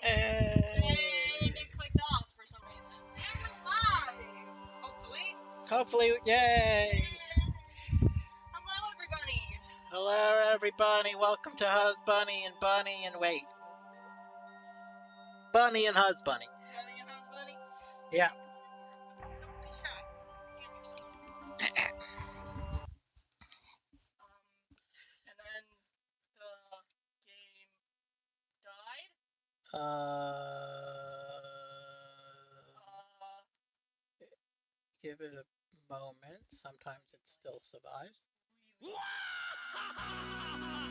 And it clicked off for some reason. And we're live! Hopefully. Hopefully, yay! Hello, everybody! Hello, everybody. Welcome to Husbunni and Bunny and wait. Bunny and Husbunni. Bunny and Husbunni? Yeah. Don't be shy. And then the game died. Give it a moment. Sometimes it still survives.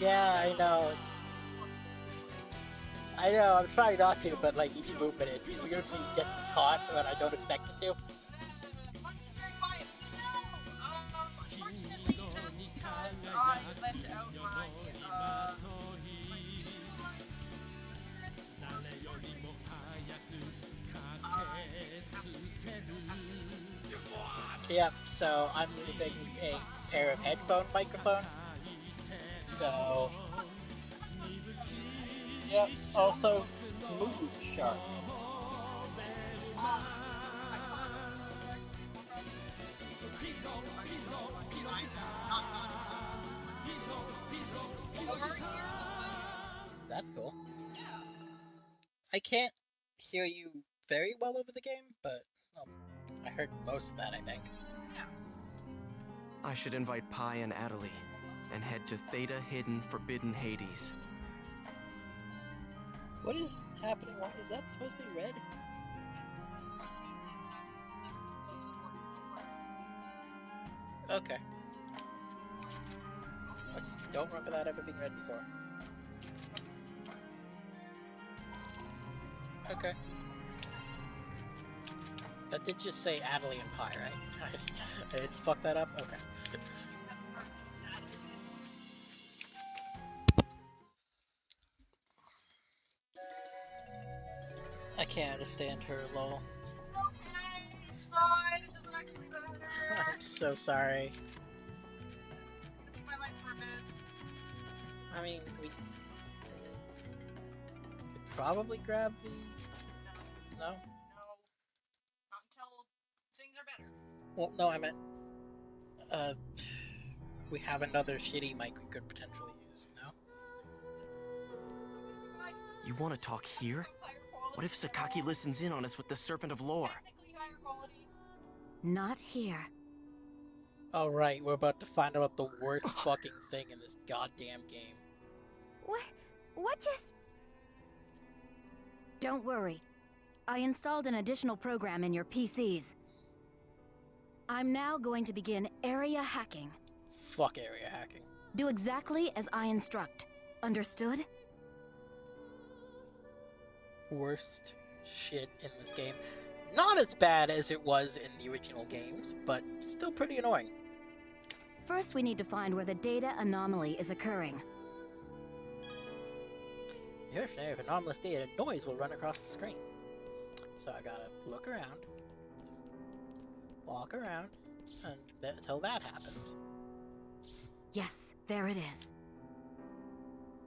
Yeah, I know. I know. I'm trying not to, but like each movement, it weirdly gets caught when I don't expect it to. Bunny is very quiet. We know. Unfortunately, that's because I left out my Yeah, so I'm using a pair of headphone microphones. So, yep, also smooth sharp. That's cool. I can't hear you very well over the game, but I heard most of that, I think. I should invite Pi and Adelie and head to Theta Hidden Forbidden Hades. What is happening? Why is that supposed to be red? Okay. I just don't remember that ever being red before. Okay. That did just say Adelie and Pi, right? I didn't fuck that up? Okay. I can't understand her, lol. It's okay, it's fine, it doesn't actually matter. I'm so sorry. This is gonna be my life for a bit. I mean, we could probably grab the... No? No. Not until things are better. Well, no, I meant... we have another shitty mic we could potentially use, no? You want to talk here? What if Sakaki listens in on us with the Serpent of Lore? Technically higher quality. Not here. Alright, we're about to find out the worst fucking thing in this goddamn game. What just... Don't worry. I installed an additional program in your PCs. I'm now going to begin area hacking. Fuck area hacking. Do exactly as I instruct. Understood? Worst shit in this game. Not as bad as it was in the original games, but still pretty annoying. First, we need to find where the data anomaly is occurring. If anomalous data, noise will run across the screen. So I gotta look around, walk around, until that happens. Yes, there it is.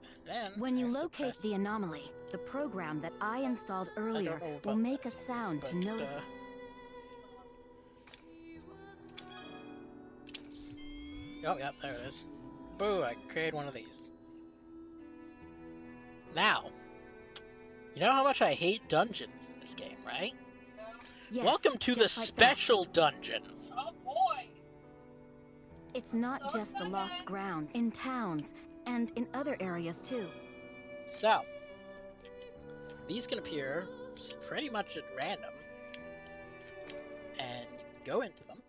And then When you I have to locate press- the anomaly, the program that I installed I earlier don't know if will I'm- make a sound to but, notify. Oh, yeah, there it is. Boo, I created one of these. Now, you know how much I hate dungeons in this game, right? Yes, Welcome to the just like that. special dungeons. Oh boy! It's not So just the excited. lost grounds, in towns, and in other areas too. So, these can appear pretty much at random, and you can go into them,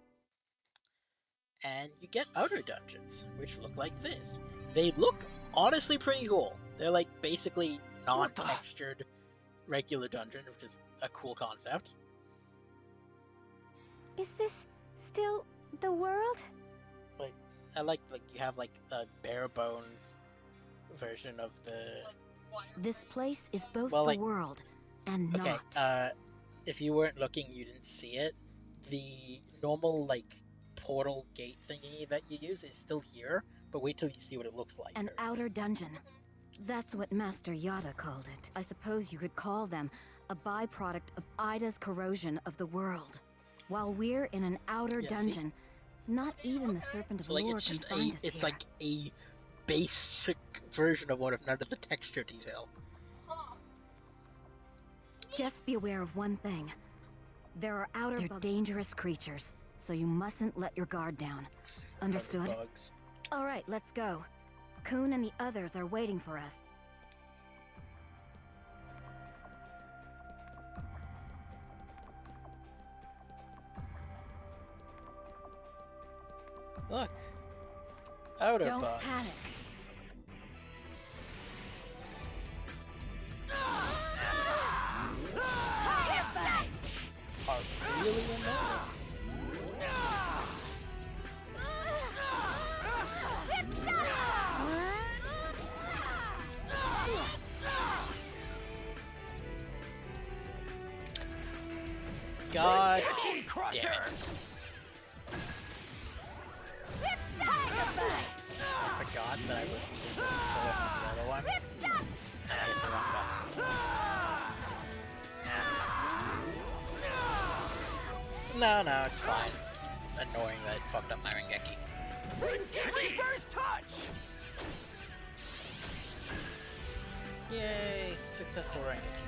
and you get outer dungeons, which look like this. They look honestly pretty cool. They're like basically What the- non-textured regular dungeon, which is a cool concept. Is this still the world? I like you have like a bare bones version of the. Wire. This place is both Well, the like- world and Okay, not. if you weren't looking, you didn't see it. The normal like portal gate thingy that you use is still here, but wait till you see what it looks like. An outer dungeon. That's what Master Yada called it. I suppose you could call them a byproduct of Ida's corrosion of the world. While we're in an outer Yeah, see? dungeon, not even the Serpent of So like Lore it's can just find us it's here. like a basic version of one of none of the texture detail. Just be aware of one thing. There are outer dangerous creatures, so you mustn't let your guard down. Understood? Bugs. All right, let's go. Kun and the others are waiting for us. Look. Outer Don't bugs. panic. Are really in there? God damn it. I forgot that I was using this instead of the other one. I hit the wrong button. No, it's fine. It's annoying that it fucked up my Rengeki. Rengeki first touch! Yay! Successful Rengeki.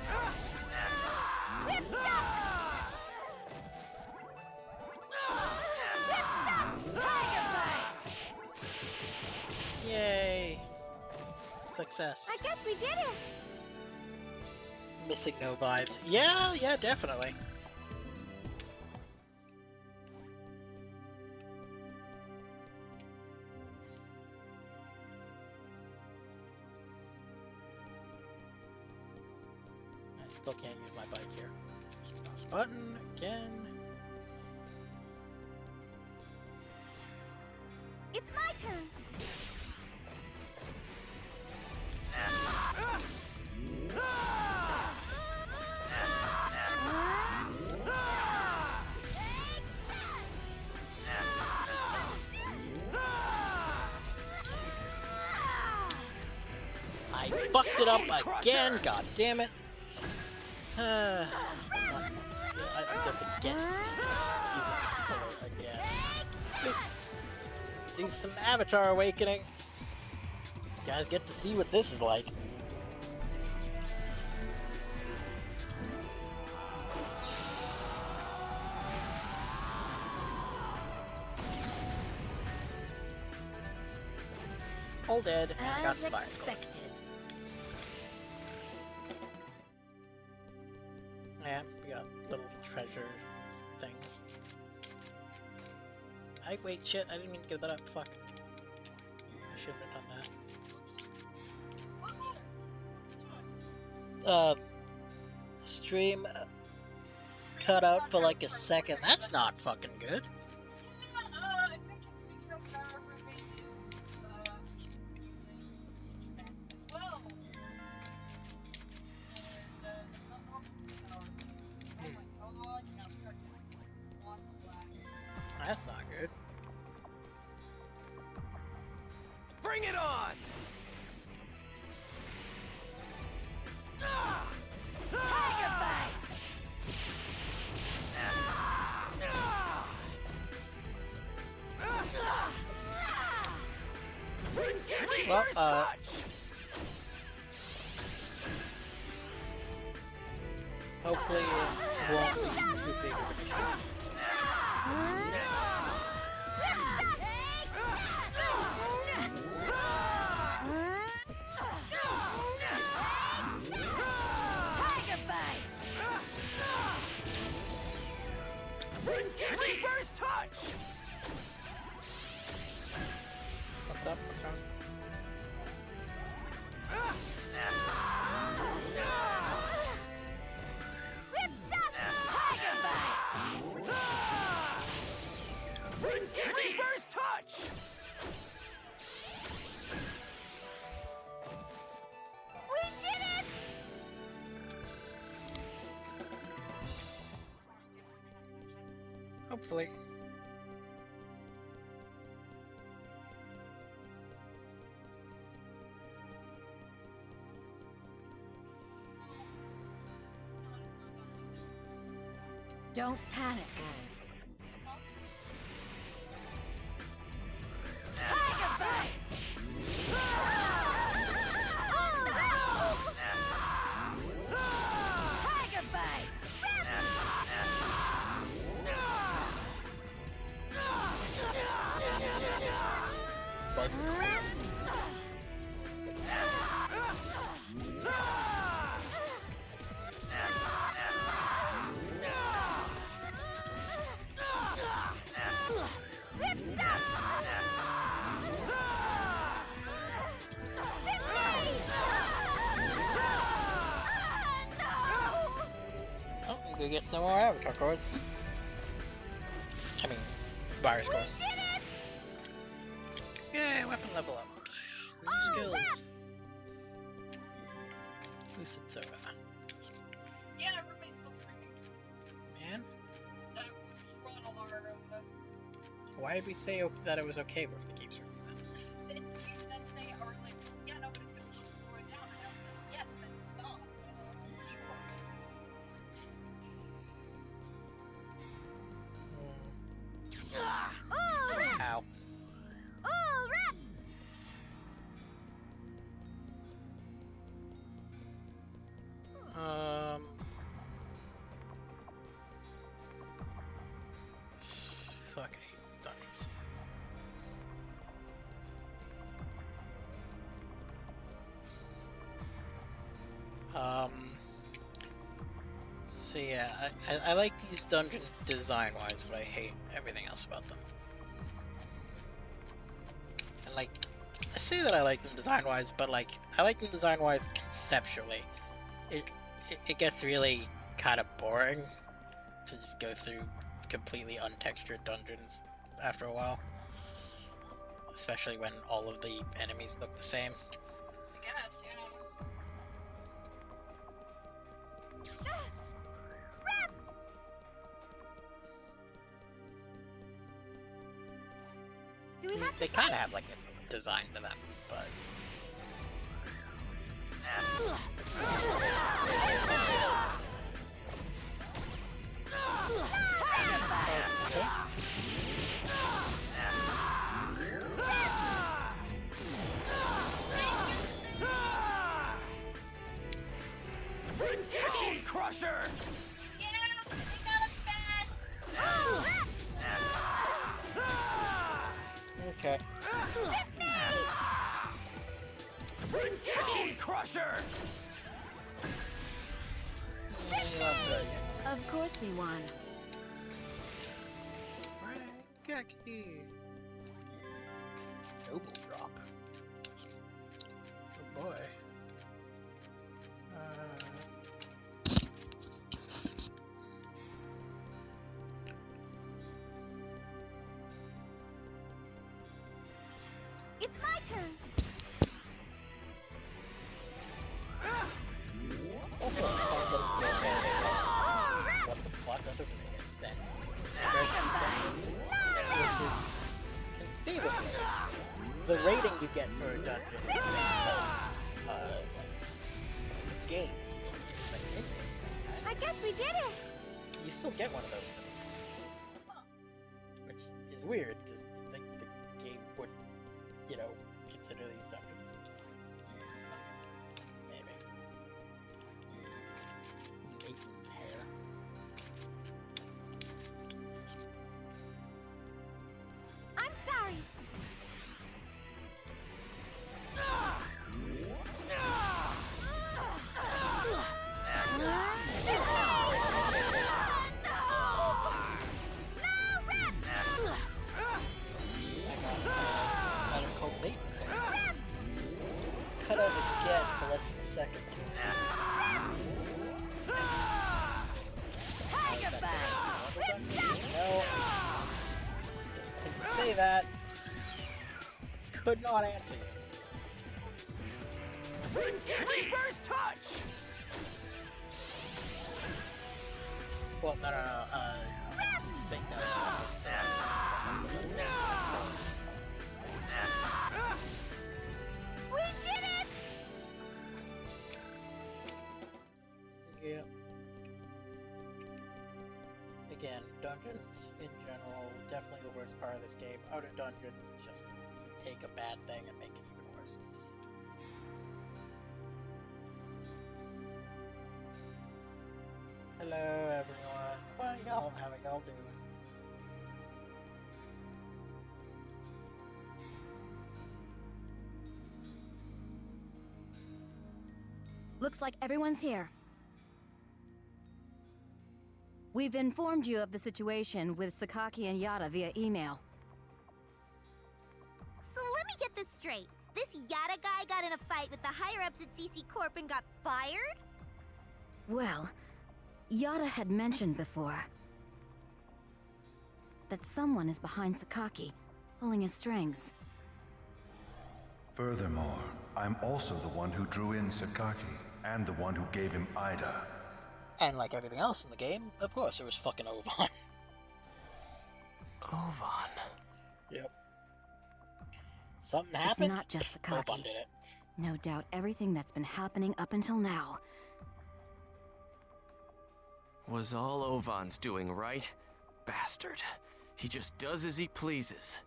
Yay! Success. I guess we did it. Missing no vibes. Yeah, definitely. I still can't use my bike here. Button again. It's my turn. I fucked it up again, god damn it. I'm just against again. Do some Avatar Awakening. You guys get to see what this is like. All dead, and I got some fire scores. Yeah, we got little treasure things. Wait, shit, I didn't mean to give that up, fuck. I shouldn't have done that. Stream cut out for like a second, that's not fucking good. I think it's because our roommate is using internet as well. And it's not normal. Oh my god, now we are getting lots of lag. That's not good. Bring it on! Tiger bite. Rengeki Well, first touch! Hopefully it won't be too big of an issue. Tiger bite. Rengeki first touch! Fucked up, what's wrong? Tiger bite. Rengeki first touch! We did it. Hopefully. Don't panic. Tiger bite! Oh no! Tiger bite! Oh, we get some more avatar cards. I mean, virus cards. Yay, weapon level up. New skills. Who sits over? Yeah, everybody's still screaming. Man? That was Ronald our Why did we say that it was okay for the keep screaming then? then they are like, yeah, no, but it's gonna slow it down. And I was like, yes, then stop. Sure. Ow. Fuck, I hate these dungeons. So yeah, I like these dungeons design-wise, but I hate everything else about them. And like, I say that I like them design-wise, but like, I like them design-wise conceptually. It gets really kind of boring to just go through completely untextured dungeons after a while. Especially when all of the enemies look the same. I guess, yeah. Do we have They kind of have like a design to them, but... Crusher! Yeah, we got it fast! Okay. Crusher! Of course we won. Rankaki. Noble drop. Oh boy. It's my turn. Also, what the fuck? That doesn't make any sense. Conceivably, the rating you get for a dungeon is based on, game. I guess we did it. You still get one of those things. Which is weird, because the game would, you know, consider these dungeons. Maybe. Maiden's hair. I'm sorry. Out of cold Maiden's hair. Cut out again for less than a second. Tiger bite. No. Didn't say that. Could not answer you. Reaper's touch! Well, no. Think We did it. Yeah. again, dungeons in general, definitely the worst part of this game. Outer dungeons just take a bad thing and make it even worse. Hello everyone, how are y'all doing? Looks like everyone's here. We've informed you of the situation with Sakaki and Yada via email. So let me get this straight. This Yada guy got in a fight with the higher-ups at CC Corp and got fired? Well, Yada had mentioned before that someone is behind Sakaki, pulling his strings. Furthermore, I'm also the one who drew in Sakaki, and the one who gave him Ida. And like everything else in the game, of course it was fucking Ovan. Ovan. Yep. Something happened? It's not just Ovan Sakaki. did it. No doubt everything that's been happening up until now. Was all Ovan's doing, right? Bastard. He just does as he pleases.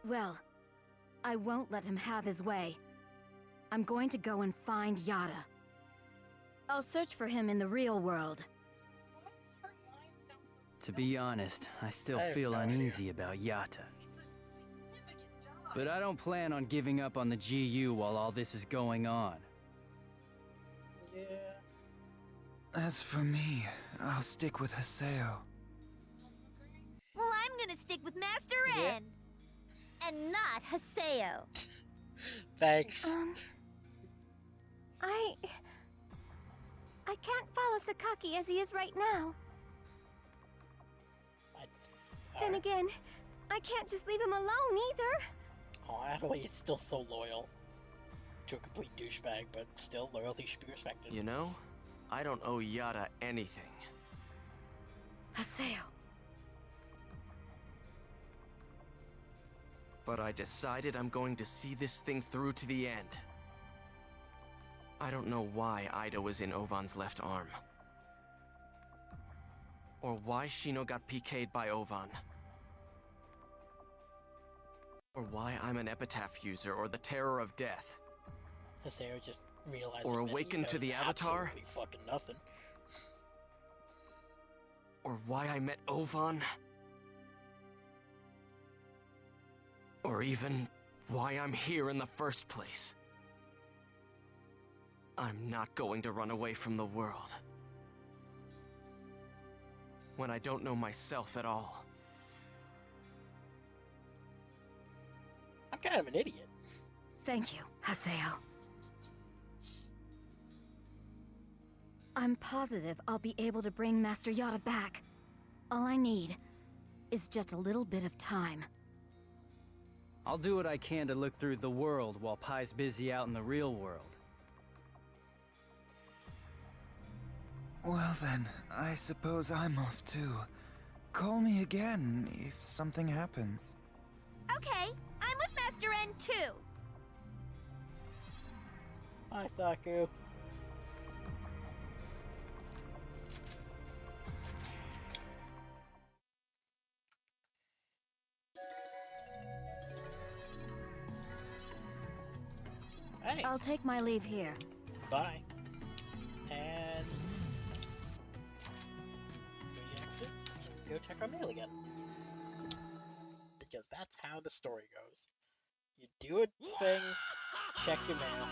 Well, I won't let him have his way. I'm going to go and find Yada. I'll search for him in the real world. To be honest, I still I have feel no uneasy about Yata. But I don't plan on giving up on the GU while all this is going on. Yeah. As for me, I'll stick with Haseo. Well, I'm gonna stick with Master Yeah. N. And not Haseo. Thanks. I can't follow Sakaki as he is right now. Then again, I can't just leave him alone either. Oh, Adelaide is still so loyal. To a complete douchebag, but still, loyalty should be respected. You know, I don't owe Yada anything. Haseo. But I decided I'm going to see this thing through to the end. I don't know why Ida was in Ovan's left arm. Or why Shino got PK'd by Ovan. Or why I'm an epitaph user or the terror of death. Haseo just realizing Or that he awaken to knows the Avatar? absolutely fucking nothing. Or why I met Ovan. Or even why I'm here in the first place. I'm not going to run away from the world. When I don't know myself at all. I'm kind of an idiot. Thank you, Haseo. I'm positive I'll be able to bring Master Yada back. All I need is just a little bit of time. I'll do what I can to look through the world while Pai's busy out in the real world. Well then, I suppose I'm off too. Call me again if something happens. Okay, I'm with Master N too. Hi, Saku. Hey, I'll take my leave here. bye. And go to the exit and go check our mail again. Because that's how the story goes. You do a thing, check your mail,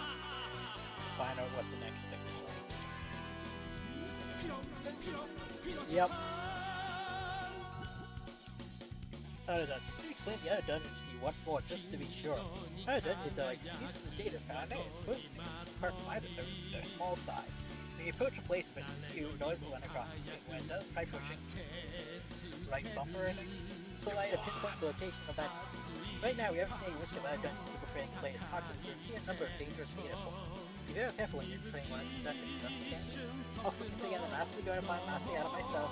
find out what the next thing is supposed to be. Yep. Other dungeon. Can you explain the other dungeons to you once more, just to be sure? Other dungeons are like SKUs of the data found in. It's supposed to be part of Ida services, they're small size. When you approach a place with a SKU, noise will run across the screen. When it does, try pushing right bumper, I think. So allow you to pinpoint the location of that SKU. Right now, we haven't seen a list of other dungeons people trying to play as conscious, but see a number of dangerous data points. Be very careful when you're playing one of these dungeons, understand? Also, considering I'm massively going to find Master Yada myself,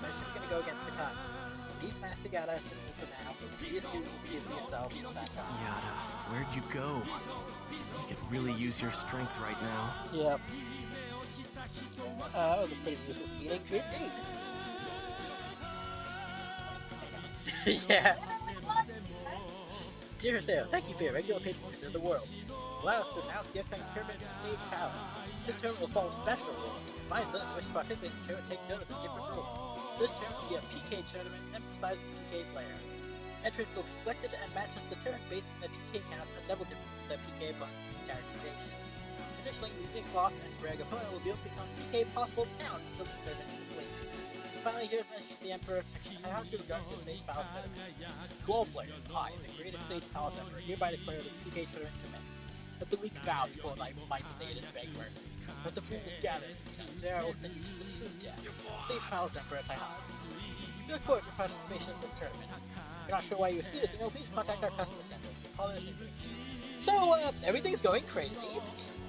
I'm just going to go against the time. Leave Master Yada to me for now, but be a student, be yourself, that's all. Yada, where'd you go? You could really use your strength right now. Yep. That was a pretty useless meeting, indeed. Yeah. Dear Sale, thank you for your regular patronage of the world. Allow us to announce the upcoming tournament in Stage Palace. This tournament will follow special rules. Advise those who wish to participate in the tournament take note of the different rules. This tournament will be a PK tournament emphasizing PK players. Entrants will be selected and matched in the tournament based on the PK counts and level differences of the PK opponent's characterization. Additionally, using Cloth and Greg opponent will be able to become PK possible counts until this tournament is complete. Finally, here's message to the Emperor. How to regard the Stage Palace tournament. To all players, I, the greatest Stage Palace Emperor, hereby declare this PK tournament commenced. Let the weak bow before thy mighty aid and beg mercy. Let the fools gather, and there I will send you to the true death. Stage Palace Emperor Taihan. To look forward to your participation in this tournament. If you're not sure why you received this email, please contact our customer center. Call this information. So, everything's going crazy.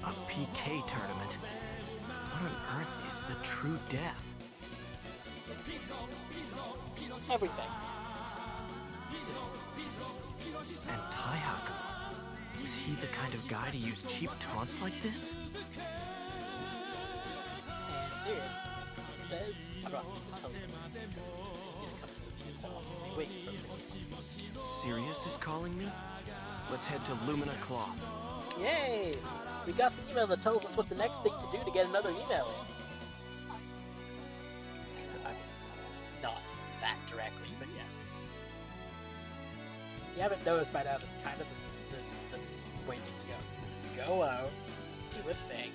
A PK tournament? What on earth is the true death? Everything. And Taihaku? Is he the kind of guy to use cheap taunts like this? And serious. It says, I brought some intelligence. Wait for Sirius is calling me? Let's head to Lumina Cloth. Yay! We got the email that tells us what the next thing to do to get another email is. I mean, not that directly, but yes. If you haven't noticed by now, that's kind of the way things go. Go out, do a thing,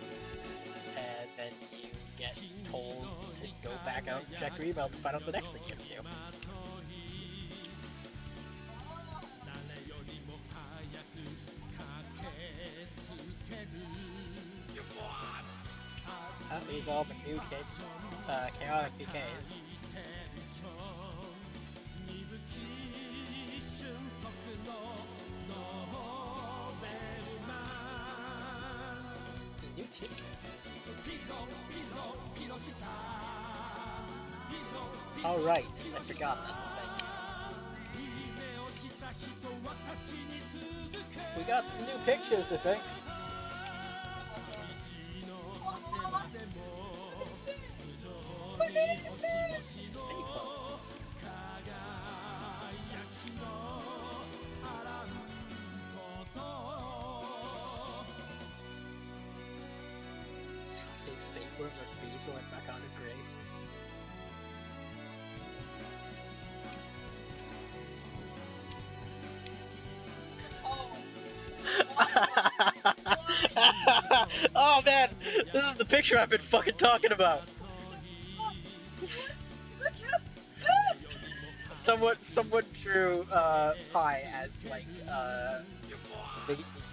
and then you get told to go back out and check your email to find out the next thing you have to do. These are all the new chaotic PKs. New tip. Alright, I forgot that thing. We got some new pictures, I think. Something Fate with Basil and back on to Graves. Oh man, this is the picture I've been fucking talking about. Someone drew Pi as like the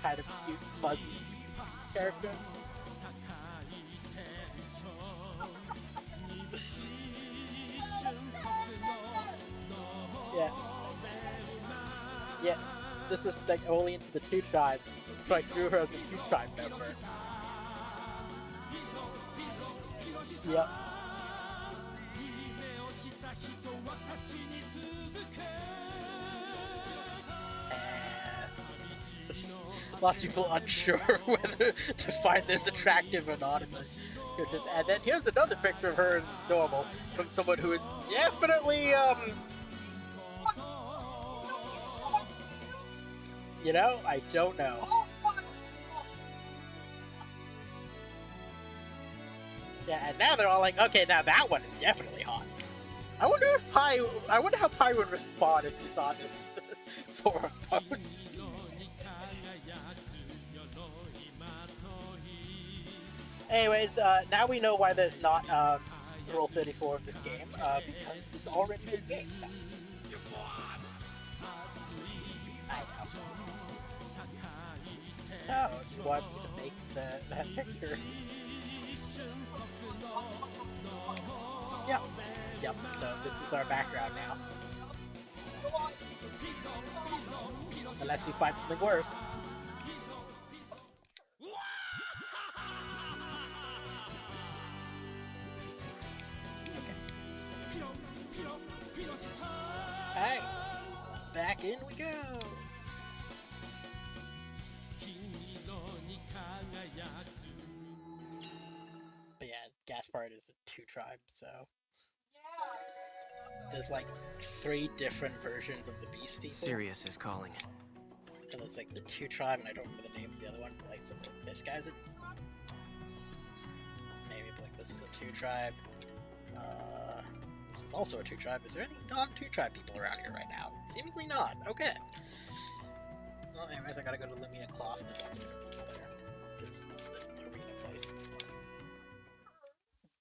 kind of cute fuzzy character. Yeah. This was like only into the 2 tribes, so I drew her as a 2 tribe member. Yep. Lots of people unsure whether to find this attractive or not. And then here's another picture of her in normal from someone who is definitely, you know, I don't know. Yeah, and now they're all like, okay, now that one is definitely hot. I wonder how Pi would respond if he saw this for a post. Anyways, now we know why there's not Rule 34 of this game, because it's already in game. So, you want me to make that picture? Yep, so this is our background now. Unless you find something worse. Hey, back in we go. But yeah, Gaspard is a 2 tribe, so. there's like 3 different versions of the Beast People. Sirius is calling. And there's like the 2 tribe, and I don't remember the name of the other one. But like, so this guy's a maybe like this is a 2 tribe. This is also a 2 tribe. Is there any non-2 tribe people around here right now? Seemingly not. Okay. Well, anyways, I gotta go to Lumina Cloth, and there's lots of different people there. It's the arena place.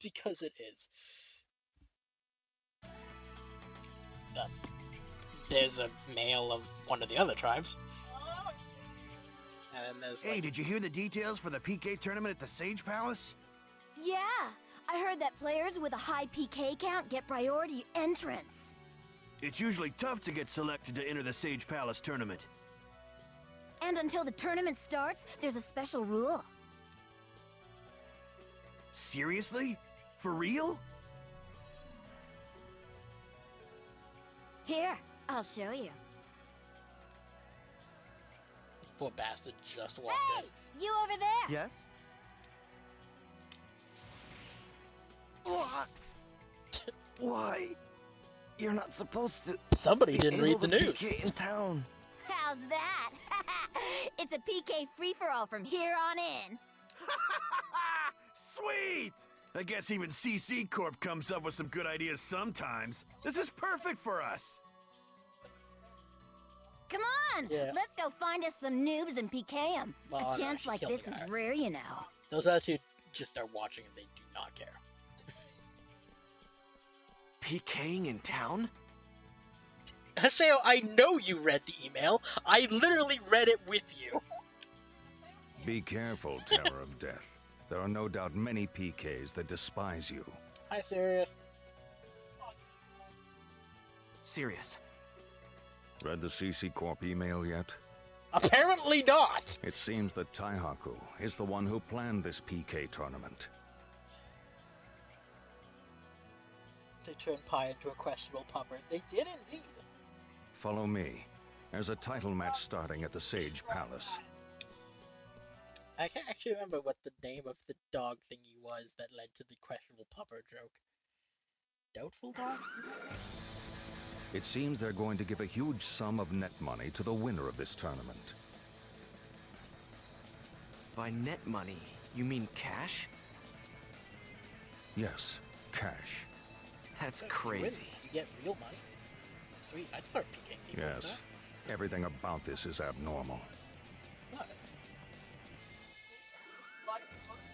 Because it is. There's a male of one of the other tribes. And then there's like... Hey, did you hear the details for the PK tournament at the Sage Palace? Yeah, I heard that players with a high PK count get priority entrance. It's usually tough to get selected to enter the Sage Palace tournament. And until the tournament starts, there's a special rule. Seriously? For real? Here, I'll show you. This poor bastard just walked Hey, you over there? Yes? What? Why? You're not supposed to. Somebody didn't read the news. PK in town. How's that? It's a PK free-for-all from here on in. Sweet! I guess even CC Corp comes up with some good ideas sometimes. This is perfect for us. Come on, Yeah. let's go find us some noobs and PK 'em. Well, A no, chance she like killed this the is guy. rare, you know. Those actually just are watching and they do not care. PKing in town? Haseo, I know you read the email. I literally read it with you. Be careful, Terror of Death. There are no doubt many PKs that despise you. Hi, Sirius. Sirius. Read the CC Corp email yet? Apparently not. It seems that Taihaku is the one who planned this PK tournament. They turned Pi into a questionable pupper. They did indeed. Follow me. There's a title match starting at the Sage Palace. I can't actually remember what the name of the dog thingy was that led to the questionable pupper joke. Doubtful dog? It seems they're going to give a huge sum of net money to the winner of this tournament. By net money, you mean cash? Yes, cash. That's You crazy. get real money? Sweet, I'd start PKing people for Yes, that. everything about this is abnormal. What?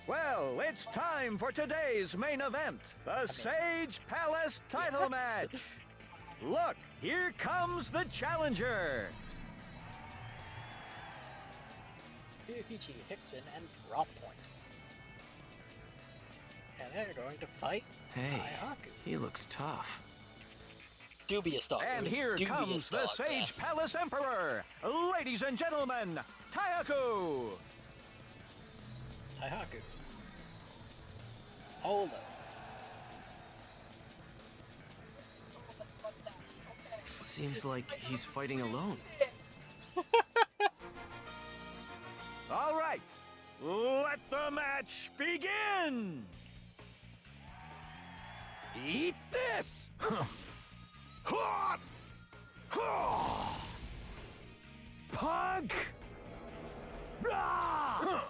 Well, it's time for today's main event, the Sage Palace title match. Look, here comes the challenger. Ryukichi, Hickson, and Drop Point. And they're going to fight Hey, Taihaku. he looks tough. Dubious dog. And It was here dubious comes the dog, Sage yes. Palace Emperor. Ladies and gentlemen, Taihaku. Taihaku. Hold up. Seems like he's fighting alone. All right, let the match begin. Eat this. Punk. Ah!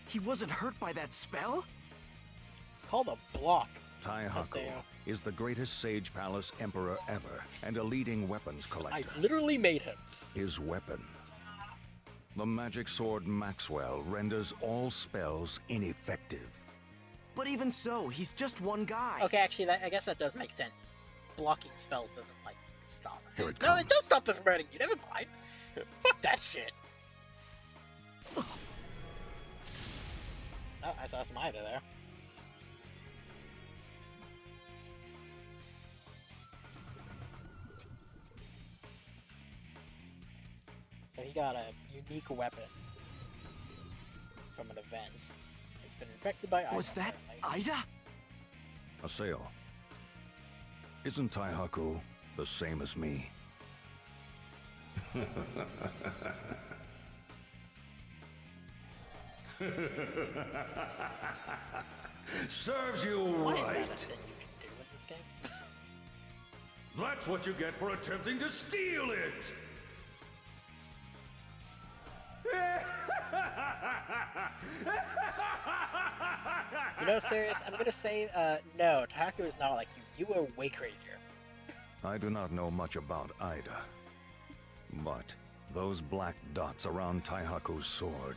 He wasn't hurt by that spell? It's called a block. Taihaku Haseo. is the greatest Sage Palace Emperor ever and a leading weapons I collector. literally made him. His weapon. The magic sword Maxwell renders all spells ineffective. But even so, he's just one guy. Okay, actually, I guess that does make sense. Blocking spells doesn't, like, stop. Here it No, comes. it does stop them from hurting you. Never mind. Fuck that shit. Oh, I saw some Ida there. So he got a unique weapon from an event. It's been infected by Ida. Was that Ida? Aseo, isn't Taihaku the same as me? Serves you Why is that a right. thing you can do in this game? That's what you get for attempting to steal it. You know, serious, I'm gonna say, no, Tahaku is not like you. You were way crazier. I do not know much about Ida, but those black dots around Taihaku's sword.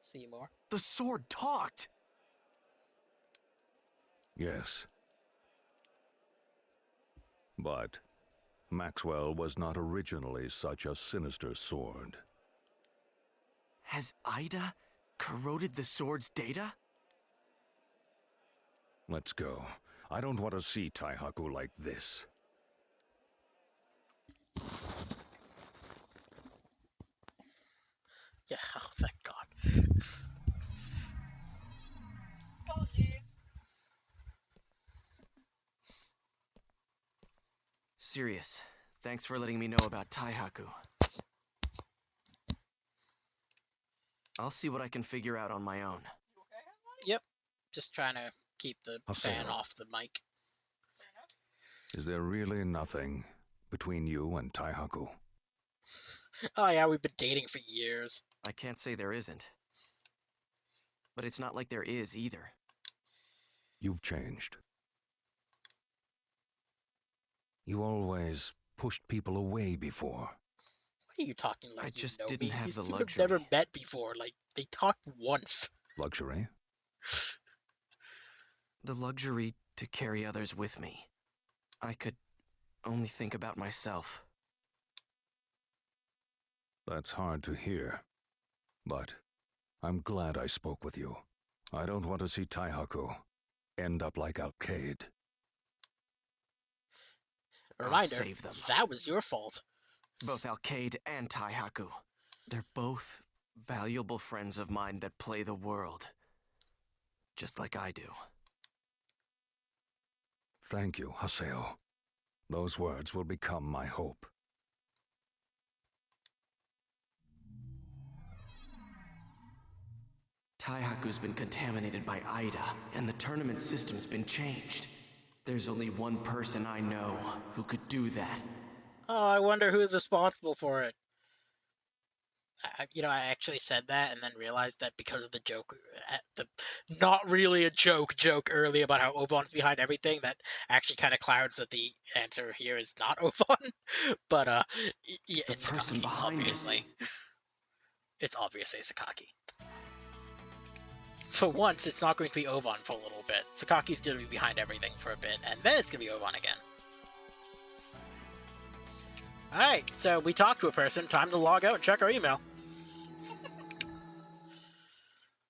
Seymour. The sword talked! Yes. But Maxwell was not originally such a sinister sword. Has Ida corroded the sword's data? Let's go. I don't want to see Taihaku like this. Yeah, oh, thank God. Serious. Thanks for letting me know about Taihaku. I'll see what I can figure out on my own. Yep, just trying to keep the fan Haseo. off the mic. Is there really nothing between you and Taihaku? Oh yeah, we've been dating for years. I can't say there isn't. But it's not like there is either. You've changed. You always pushed people away before. What are you talking like? I you just know didn't me? have These the two luxury. have never met before. Like, they talked once. Luxury? The luxury to carry others with me. I could only think about myself. That's hard to hear. But I'm glad I spoke with you. I don't want to see Taihaku end up like Arcade. Reminder, save them. that was your fault. Both Alcade and Taihaku. They're both valuable friends of mine that play the world. Just like I do. Thank you, Haseo. Those words will become my hope. Taihaku's been contaminated by Ida, and the tournament system's been changed. There's only one person I know who could do that. Oh, I wonder who is responsible for it. I actually said that and then realized that because of the joke, the not really a joke earlier about how Ovan's behind everything, that actually kind of clouds that the answer here is not Ovan. But yeah, The it's person Sakaki, behind obviously. this is... It's obviously Sakaki. For once, it's not going to be Ovan for a little bit. Sakaki's going to be behind everything for a bit, and then it's going to be Ovan again. Alright, so we talked to a person. Time to log out and check our email.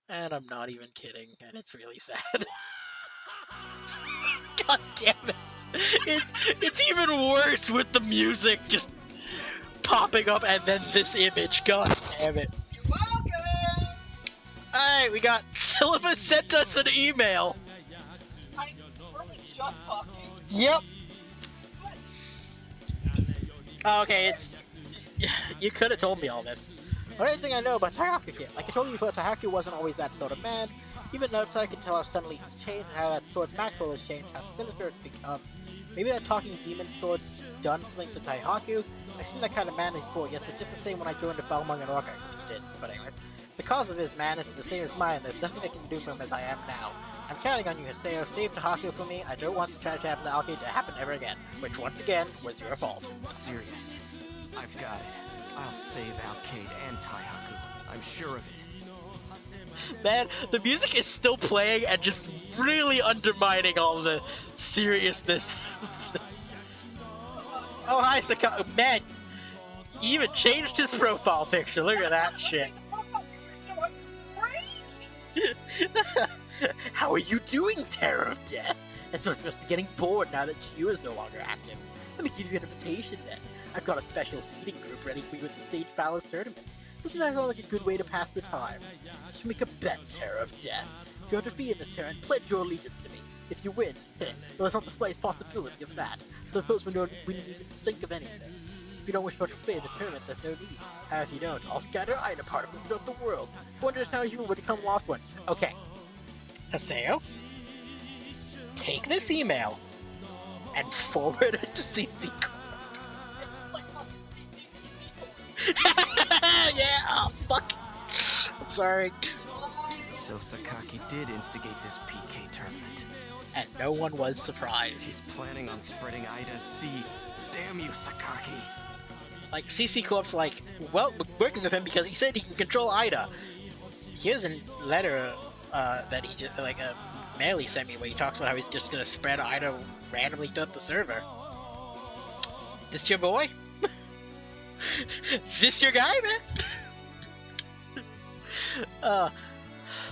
And I'm not even kidding, and it's really sad. God damn it. It's even worse with the music just popping up and then this image. God damn it. You're welcome! Alright, we got Syllabus sent us an email. We're just talking. Yep. Oh, okay, it's... You could have told me all this. Or anything I know about Taihaku yet. Like I told you before, Taihaku wasn't always that sort of man. Even notes I can tell how suddenly he's changed and how that sword Maxwell has changed, how sinister it's become. Maybe that talking demon sword's done something to Taihaku. I've seen that kind of man before, yes, it's just the same when I joined the Balmung and Rock except you did. But anyways, the cause of his madness is the same as mine, there's nothing I can do for him as I am now. I'm counting on you, Haseo. Save Taihaku for me. I don't want the tragedy to happen to Alki to happen ever again, which once again was your fault. Serious. I've got it. I'll save Alcade and Taihaku. I'm sure of it. Man, the music is still playing and just really undermining all the seriousness. Oh, hi, Sakaki. Man, he even changed his profile picture. Look at that shit. How are you doing, Terror of Death? I suppose you must be getting bored now that Gio is no longer active. Let me give you an invitation then. I've got a special seating group ready for you at the Sage Palace tournament. Doesn't that sound like a good way to pass the time? Just make a bet, Terror of Death. If you're defeated in this tournament, pledge your allegiance to me. If you win, well, there's not the slightest possibility of that. So suppose we don't even think of anything. If you don't wish to participate in the tournament, there's no need. If you don't, I'll scatter item particles throughout the world. Wonders how you will become lost one. Okay. Haseo, take this email and forward it to CC. Yeah, oh, fuck. I'm sorry. So Sakaki did instigate this PK tournament. And no one was surprised. He's planning on spreading Ida's seeds. Damn you, Sakaki. Like, CC Corp's like, well, we're working with him because he said he can control Ida. Here's a letter that he just, like, mail he sent me where he talks about how he's just gonna spread Ida randomly throughout the server. This your boy? This your guy, man?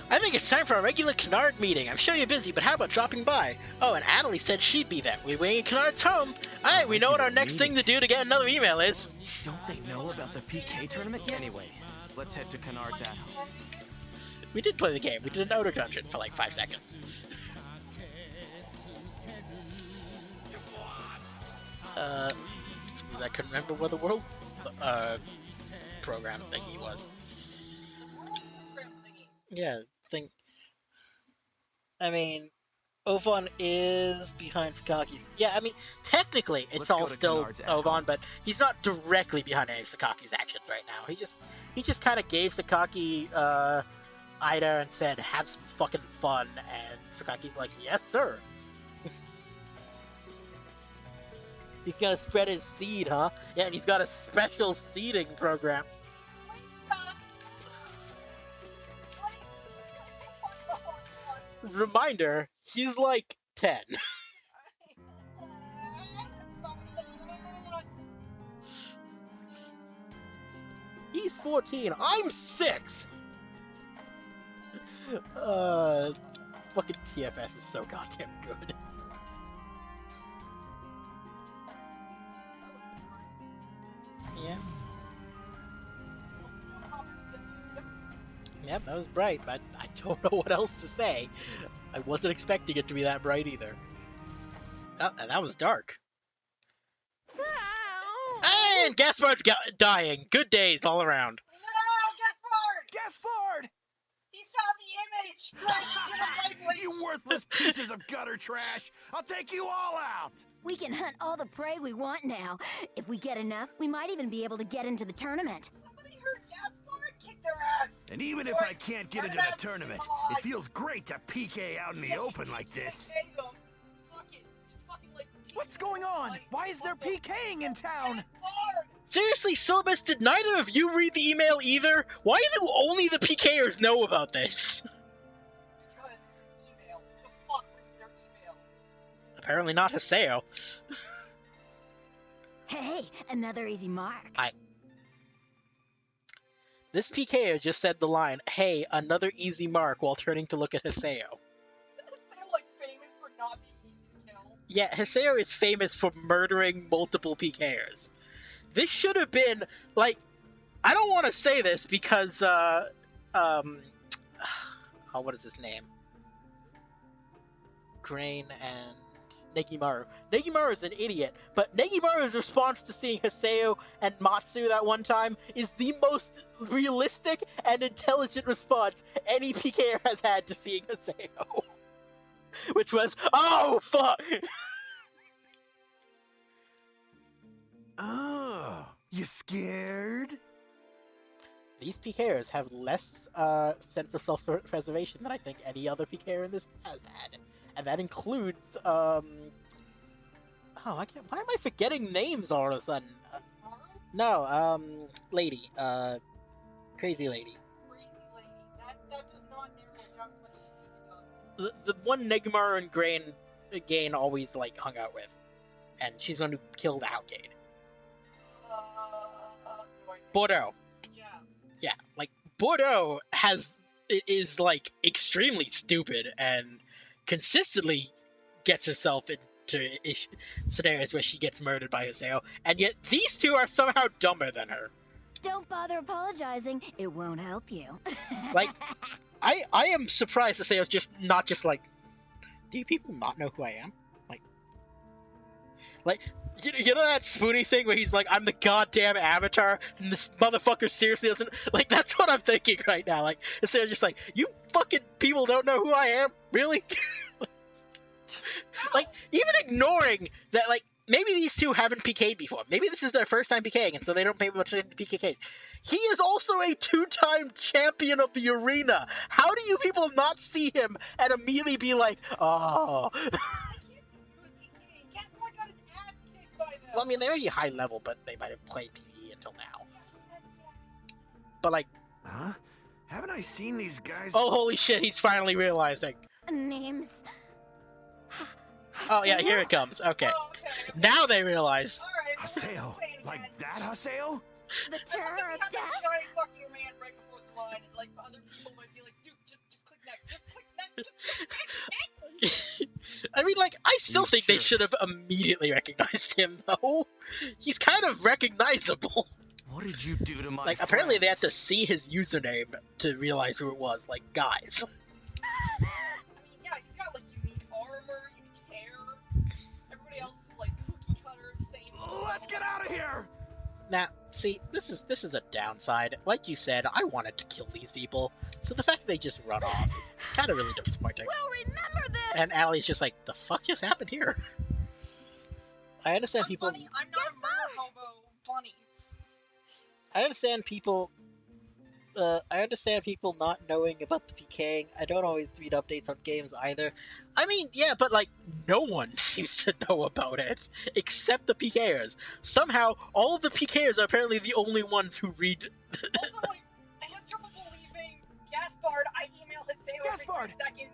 I think it's time for a regular Kennard meeting. I'm sure you're busy, but how about dropping by? Oh, and Adelie said she'd be there. We're waiting at Kennard's home. Alright, we know what our next thing to do to get another email is. Don't they know about the PK tournament yet? Anyway, let's head to Kennard's at home. We did play the game. We did an outer dungeon for like 5 seconds. Because I couldn't remember what the world program thingy was. Yeah, thing. I mean, Ovon is behind Sakaki's. Yeah, I mean, technically it's all still Ovon, but he's not directly behind any of Sakaki's actions right now. He just kind of gave Sakaki Ida and said, "Have some fucking fun," and Sakaki's like, "Yes, sir." He's gonna spread his seed, huh? Yeah, and he's got a special seeding program. Reminder, he's like 10. He's 14. I'm 6. Fucking TFS is so goddamn good. Yeah. Yep, that was bright, but I don't know what else to say. I wasn't expecting it to be that bright either. Oh, and that was dark. And Gaspard's dying. Good days all around. No, Gaspard! Gaspard! He saw the image! You worthless pieces of gutter trash! I'll take you all out! We can hunt all the prey we want now. If we get enough, we might even be able to get into the tournament. Somebody heard Gaspard kick their ass! And even if I can't get into the tournament, it feels great to PK out in the open like this. What's going on? Why is there PKing in town? Seriously, Syllabus, did neither of you read the email either? Why do only the PKers know about this? Because it's an email. The fuck with their email? Apparently not Haseo. Hey, another easy mark. This PKer just said the line, "Hey, another easy mark," while turning to look at Haseo. Isn't Haseo, like, famous for not being easy to kill? Yeah, Haseo is famous for murdering multiple PKers. This should have been, like, I don't want to say this because, oh, what is his name? Grain and Negimaru. Negimaru is an idiot, but Negimaru's response to seeing Haseo and Matsu that one time is the most realistic and intelligent response any PKer has had to seeing Haseo. Which was, "Oh, fuck!" Oh, you scared? These PKers have less sense of self-preservation than I think any other PKer in this has had. And that includes, why am I forgetting names all of a sudden? Lady, Crazy Lady. Crazy lady. That does not the one Nigmar and Gain always like hung out with, and she's the one who killed Alcade. Bordeaux. Yeah, like Bordeaux is like extremely stupid and consistently gets herself into scenarios where she gets murdered by Hoseo, and yet these two are somehow dumber than her. Don't bother apologizing. It won't help you. Like, I am surprised Hoseo's just not just like, do you people not know who I am? Like, you know that Spoony thing where he's like, I'm the goddamn Avatar, and this motherfucker seriously doesn't... Like, that's what I'm thinking right now. Like, instead of just like, you fucking people don't know who I am? Really? Like, even ignoring that, like, maybe these two haven't PK'd before. Maybe this is their first time PKing, and so they don't pay much attention to PKKs. He is also a 2-time champion of the arena. How do you people not see him and immediately be like, oh... Well, I mean, they're already high level, but they might have played PvE until now. But, like... Huh? Haven't I seen these guys? Oh, holy shit, he's finally realizing. Name's... Oh, yeah, here it comes. Okay. Oh, okay. Now they realize. Haseo? Like that Haseo? The terror of death? Giant fucking man right before the line, and like other people might be like, dude, just click next, just click next, just click next. I mean, like, I still You think they jerks. should have immediately recognized him, though. He's kind of recognizable. What did you do to my Like, apparently they had to friends? see his username to realize who it was. Like, guys. I mean, yeah, he's got like unique armor, unique hair. Everybody else is like cookie cutter, same. Let's get out of here! Now, see, this is a downside. Like you said, I wanted to kill these people, so the fact that they just run off is kind of really disappointing. We'll remember this! And Allie's just like, the fuck just happened here? I understand people... Bunny, I'm not a murder hobo, Bunny. I understand people not knowing about the PKing. I don't always read updates on games either. I mean, yeah, but like, no one seems to know about it, except the PKers. Somehow, all of the PKers are apparently the only ones who read... Also, like, I have trouble believing Gaspard, I email Haseo every 10 seconds.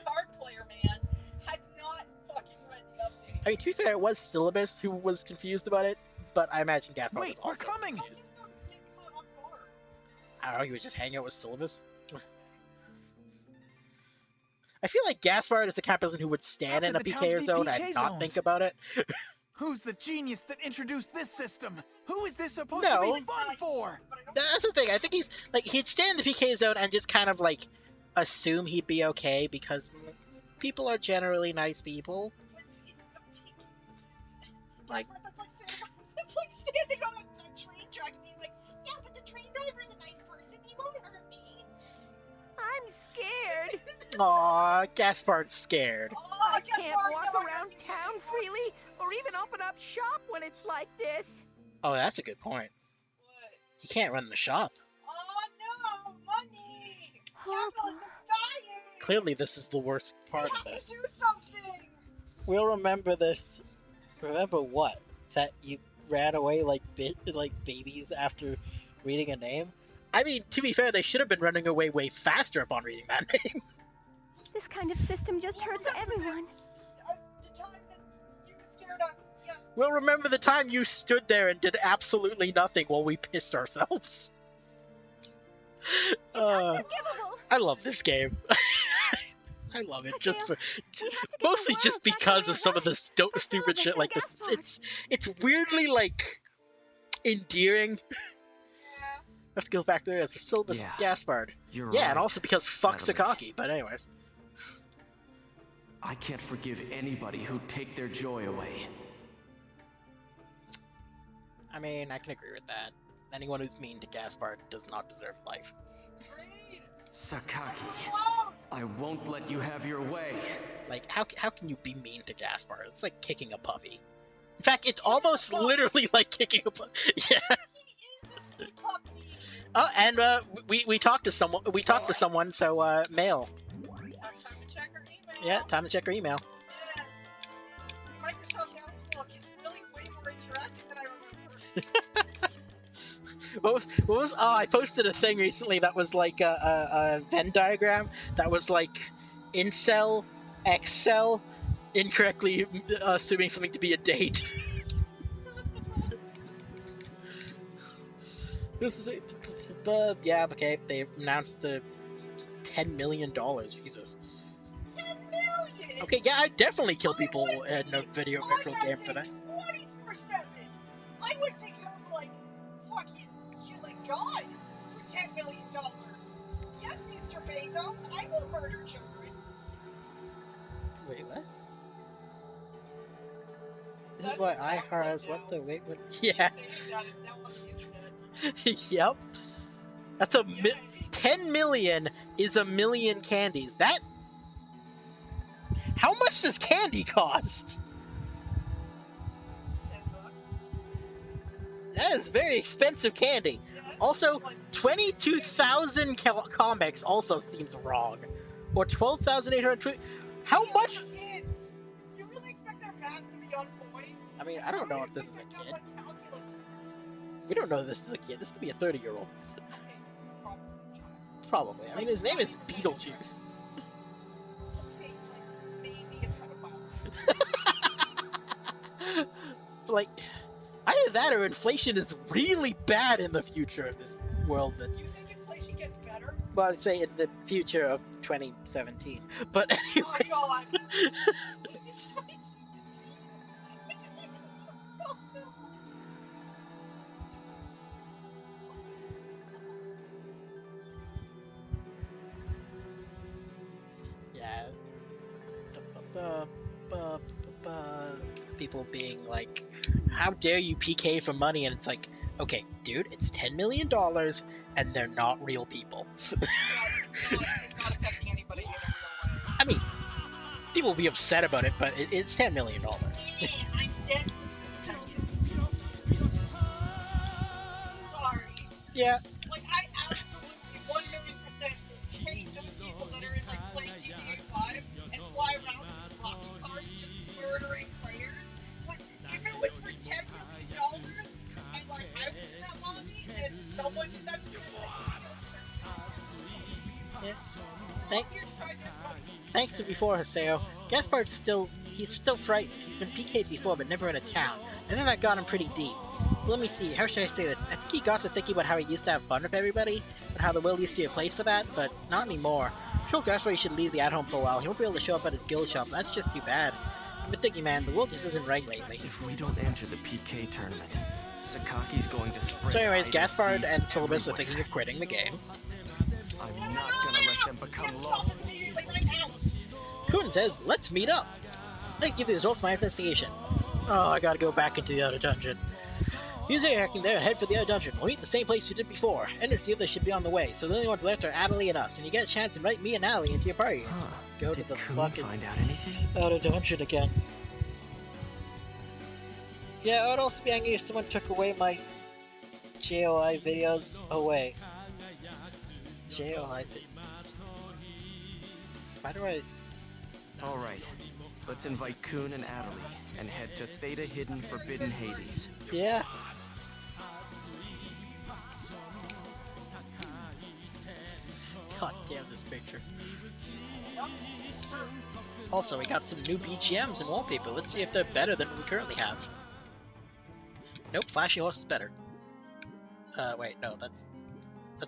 Card player, man, has not fucking read the update. I mean, to be fair, it was Syllabus who was confused about it, but I imagine Gaspar was Wait, also we're coming! confused. Just don't get caught off guard. I don't know, he was just hanging out with Syllabus. I feel like Gaspard is the kind of person who would stand How in a could the PKer towns be zone PK and not zones? think about it. Who's the genius that introduced this system? Who is this supposed No. to be fun for? But I don't That's the thing. I think he's like he'd stand in the PK zone and just kind of like assume he'd be okay because people are generally nice people. Like- That's like standing on a train track and being like, yeah, but the train driver's a nice person. He won't hurt me. I'm scared. Aw, Gaspard's scared. Oh, I can't walk around town freely or even open up shop when it's like this. Oh, that's a good point. What? He can't run the shop. Oh no, money! Horrible. Capitalism's dying! Clearly, this is the worst part we of have this. to do something! We'll remember this. Remember what? That you ran away like babies after reading a name? I mean, to be fair, they should have been running away way faster upon reading that name. This kind of system just hurts everyone. The time that you scared us, yes. We'll remember the time you stood there and did absolutely nothing while we pissed ourselves. Unforgivable. I love this game. I love it just for mostly the just world back because where of it some of the was. stupid Syllabus shit and like this. Gaspard. It's weirdly like endearing. Yeah. I have to go back there as a Syllabus Yeah. Gaspard. You're Yeah, right. and also because fuck Natalie. Takaki. But anyways, I can't forgive anybody who'd take their joy away. I mean, I can agree with that. Anyone who's mean to Gaspard does not deserve life. Agreed. Sakaki, Whoa! I won't let you have your way. Like, how can you be mean to Gaspard? It's like kicking a puppy. In fact, it's almost literally like kicking a puppy. Yeah. He is a sweet puppy! Oh, and we talked to someone. We talked to someone. So mail. Time to check our email. Yeah, time to check our email. Yeah. Microsoft Outlook is really way more interactive than I remember. What was? Oh, I posted a thing recently that was like a Venn diagram that was like incel, excel, incorrectly assuming something to be a date. This is yeah, okay, they announced the $10 million, Jesus. 10 million! Okay, yeah, I'd definitely kill people in a virtual game for that. 24/7! I would become like fucking like God for $10 million. Yes, Mr. Bezos, I will murder children. Wait, what? This is why iHeart has what the wait what? Yeah. Yep. That's a 10 million is a million candies. That. How much does candy cost? $10. That is very expensive candy. Also, 22,000 comics also seems wrong. Or 12,820. How much? Do you really expect their math to be on point? I mean, I don't know if this is a kid. We don't know if this is a kid. This could be a 30-year-old. Probably. I mean, his name is Beetlejuice. Okay, like, maybe a pedophile. Like, either that or inflation is really bad in the future of this world. That you think inflation gets better? Well, I'd say in the future of 2017. But anyways. Oh, God. People being like, how dare you PK for money? And it's like, okay, dude, it's $10 million and they're not real people. It's not affecting anybody in a real way. I mean, people will be upset about it, but it's $10 million. Yeah, I'm dead for seconds. Sorry. Yeah. Like, I absolutely 1,000,000% hate those people that are in, like, playing GTA 5 and fly around with rocket cars just murdering players. But if it was for $10 million and, like, I was in that lobby and someone did that to me, Thanks to before, Haseo. Gaspard's he's still frightened. He's been PK'd before, but never in a town. I think that got him pretty deep. Let me see, how should I say this? I think he got to thinking about how he used to have fun with everybody, and how the world used to be a place for that, but not anymore. I'm sure Gaspard should leave the at-home for a while. He won't be able to show up at his guild shop. That's just too bad. I've been thinking, man, the world just isn't right lately. If we don't enter the PK tournament, Sakaki's going to spread. So anyways, Gaspard and Syllabus are thinking of quitting the game. I'm not gonna let them become lost. Kun says, let's meet up. Let's give the results of my investigation. Oh, I gotta go back into the other dungeon. Use air hacking there and head for the other dungeon. We'll meet the same place you did before. Ender and the others should be on the way, so the only ones left are Natalie and us. When you get a chance, invite me and Natalie into your party. Go to the fucking find out anything? outer dungeon again. Yeah, I would also be angry if someone took away my JOI videos away. JOI videos. Why do I... Alright, let's invite Kun and Natalie and head to Theta Hidden Forbidden Hades. Yeah. God damn this picture. Also, we got some new BGMs and wallpaper. Let's see if they're better than we currently have. Nope, Flashy Horse is better. Wait, no, that's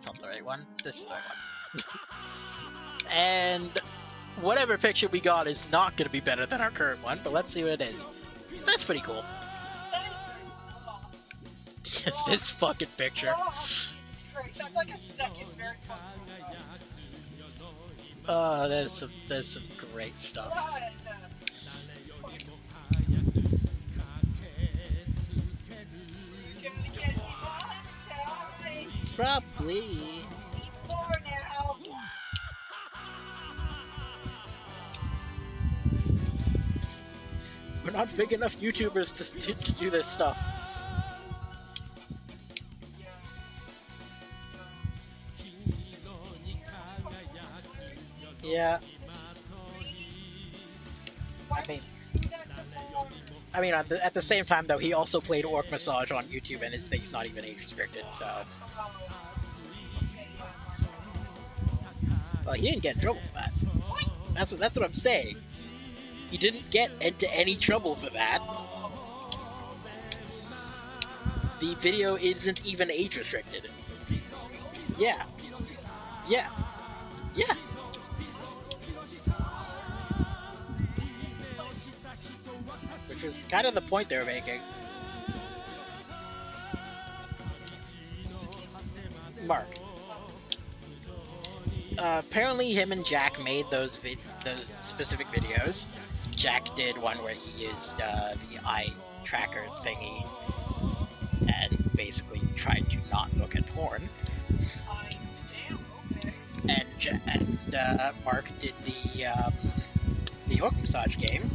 not the right one. This is the right one. And whatever picture we got is not going to be better than our current one, but let's see what it is. That's pretty cool. This fucking picture. Oh, Jesus Christ, that's like a second very fun. There's some great stuff. Probably. More now. We're not big enough YouTubers to do this stuff. Yeah. I mean, at the same time, though, he also played Orc Massage on YouTube, and his thing's not even age restricted, so... Well, he didn't get in trouble for that. That's what I'm saying. He didn't get into any trouble for that. The video isn't even age restricted. Yeah. Yeah. Yeah. Which was kind of the point they were making. Mark. Apparently him and Jack made those specific videos. Jack did one where he used the eye tracker thingy and basically tried to not look at porn. And Mark did the orc massage game,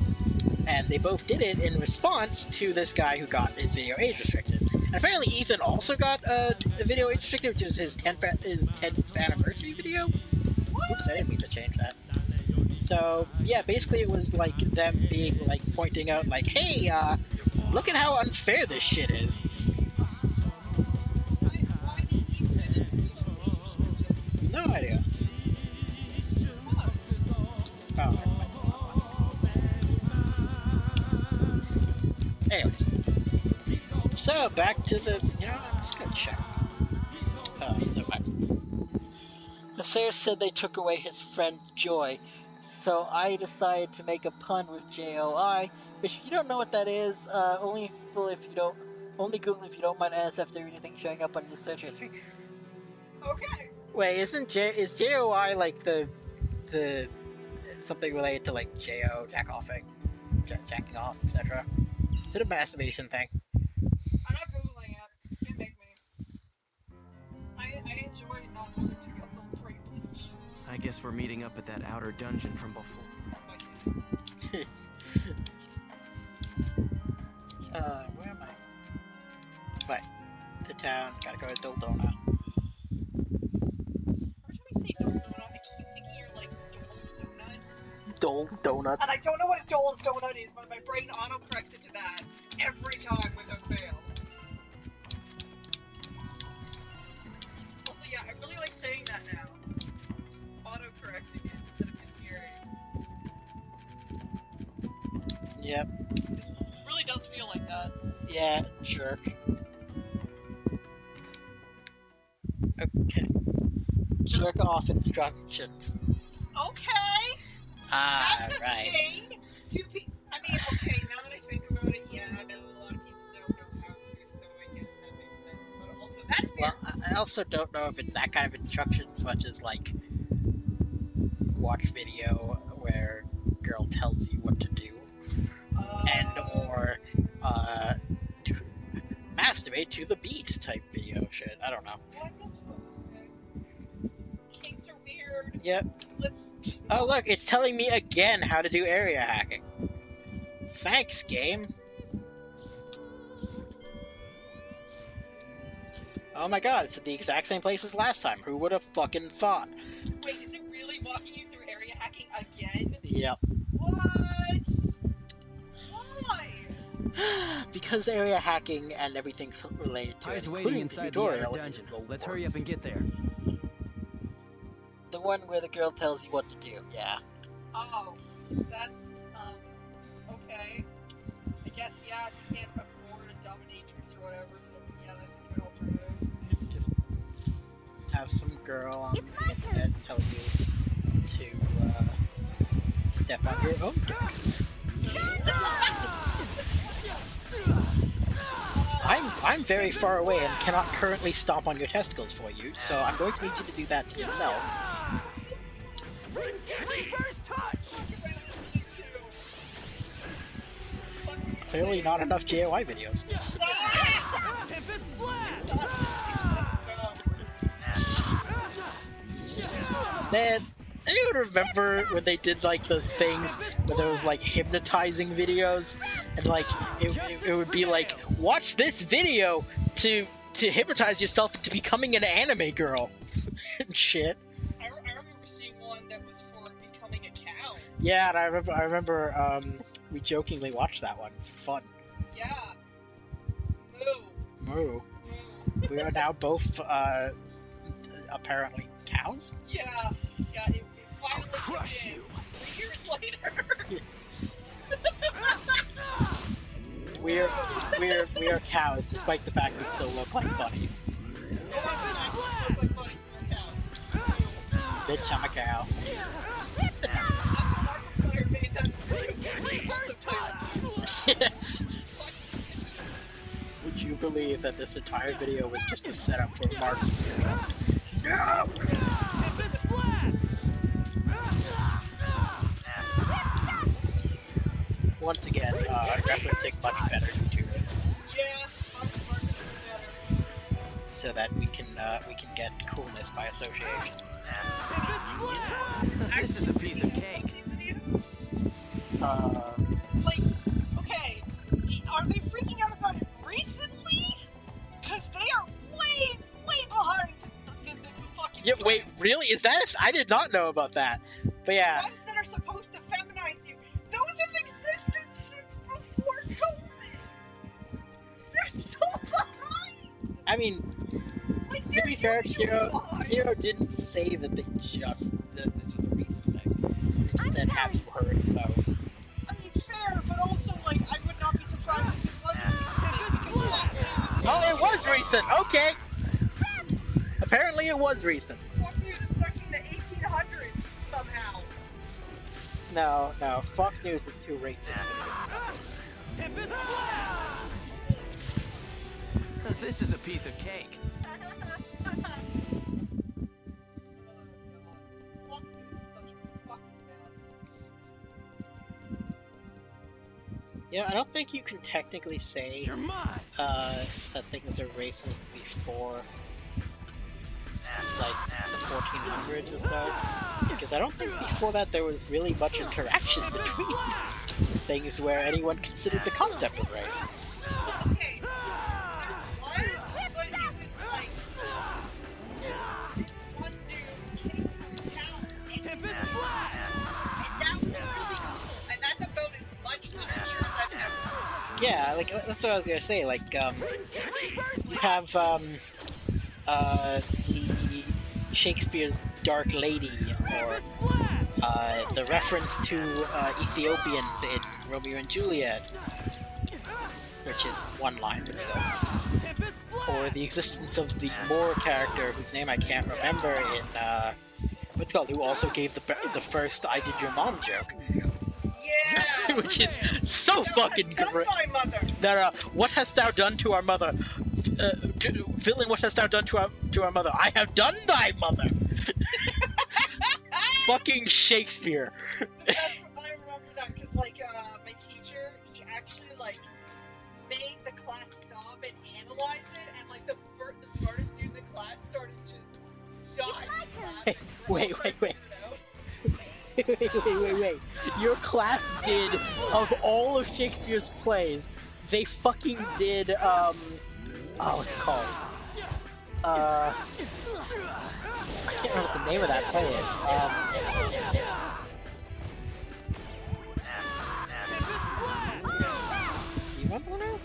and they both did it in response to this guy who got his video age restricted. And apparently Ethan also got a video age restricted, which is his 10th anniversary video. Oops, I didn't mean to change that. So yeah, basically it was like them being like pointing out like, hey, look at how unfair this shit is. No idea. Oh. Anyways. So, back to the... You know, I'm just gonna check. Never mind. Sarah said they took away his friend Joy, so I decided to make a pun with JOI. If you don't know what that is, only Google if you don't mind NSF or anything showing up on your search history. Okay. Wait, is JOI like the something related to like JO, jacking off, etc.? Is it a masturbation thing? I'm not Googling it. Can't make me. I enjoy not having to get some privilege. I guess we're meeting up at that outer dungeon from before. Where am I? Wait, to town, gotta go to Dildona. Every time you say Donut, I just keep thinking you're like Dole's Donuts. And I don't know what a Dole's Donut is, but my brain autocorrects it to that every time without fail. Also, yeah, I really like saying that now. Just autocorrecting it instead of just hearing. Yep. It really does feel like that. Yeah, sure. Okay. Jerk off instructions. Okay! That's a right. thing! I mean, okay, now that I think about it, yeah, I know a lot of people don't know how to, so I guess that makes sense. But also, that's weird. Well, I also don't know if it's that kind of instruction, such as, like, watch video where girl tells you what to do, or masturbate to the beat type video shit. I don't know. What the fuck? Kinks are weird. Yep. Let's... Oh look, it's telling me again how to do area hacking. Thanks, game. Oh my god, it's at the exact same place as last time. Who would have fucking thought? Wait, is it really walking you through area hacking again? Yep. What? Why? Because area hacking and everything related to it, including the tutorial, is the Let's hurry up and get there. The one where the girl tells you what to do, yeah. Oh, that's, okay. I guess, yeah, if you can't afford a dominatrix or whatever, then yeah, that's a good alternative. Just have some girl on the internet tell you to, step on your own dick. I'm very far away and cannot currently stomp on your testicles for you, so I'm going to need you to do that to yourself. First touch! Clearly not enough JOI videos. Tempest blast! Man, anyone remember when they did like those things where there was like hypnotizing videos and like it would be like, watch this video to hypnotize yourself into becoming an anime girl and shit. I remember seeing one that was for becoming a cow. Yeah, and I remember we jokingly watched that one for fun. Yeah. Moo. Moo. We are now both apparently cows. Yeah. Yeah. finally crush did, you. 3 years later. We're cows, despite the fact we still look like bunnies. Bitch, I'm a cow. Would you believe that this entire video was just a setup for a marketing video? No! Once again, referencing much better computers. Yeah, marketing better. So that we can get coolness by association. This is a piece of cake. Like, okay, are they freaking out about it recently? Because they are way behind the fucking... Yeah, wait, really? Is that? I did not know about that. But yeah. Ones that are supposed to feminize you, those have existed since before COVID. They're so behind. I mean, Like, to be fair, Hero Hero didn't say that they just that this was a recent thing. They just said, "Have you heard about?" I mean, fair, but also, like, I would not be surprised if this wasn't recent, because Fox News... Oh, it was recent. Okay. Apparently, it was recent. Fox News is stuck in the 1800s somehow. No, Fox News is too racist. This is a piece of cake. Fox News is such a fucking mess. Yeah, I don't think you can technically say You're mine. that things are racist before like the 1400s or so, because I don't think before that there was really much interaction between things where anyone considered the concept of race. Okay. There was, but it was like this one dude came to town and he was black. And that was really cool. And that's about as much literature as I've ever seen. Yeah, like that's what I was gonna say. Like, you have the Shakespeare's Dark Lady, or the reference to Ethiopians in Romeo and Juliet, which is one line, but still. Or the existence of the Moor character, whose name I can't remember, in what's it called, who also gave the first "I did your mom" joke. Yeah! Which is so fucking great. My mother. No, what hast thou done to our mother? Villain, what hast thou done to our mother? I have done thy mother! Fucking Shakespeare. I remember that because, like, my teacher, he actually, like, made the class stop and analyze it, and, like, the smartest dude in the class started just dying laughing. Wait. Wait. Your class did, of all of Shakespeare's plays, they fucking did, what's it called? I can't remember what the name of that play is. Do you remember now?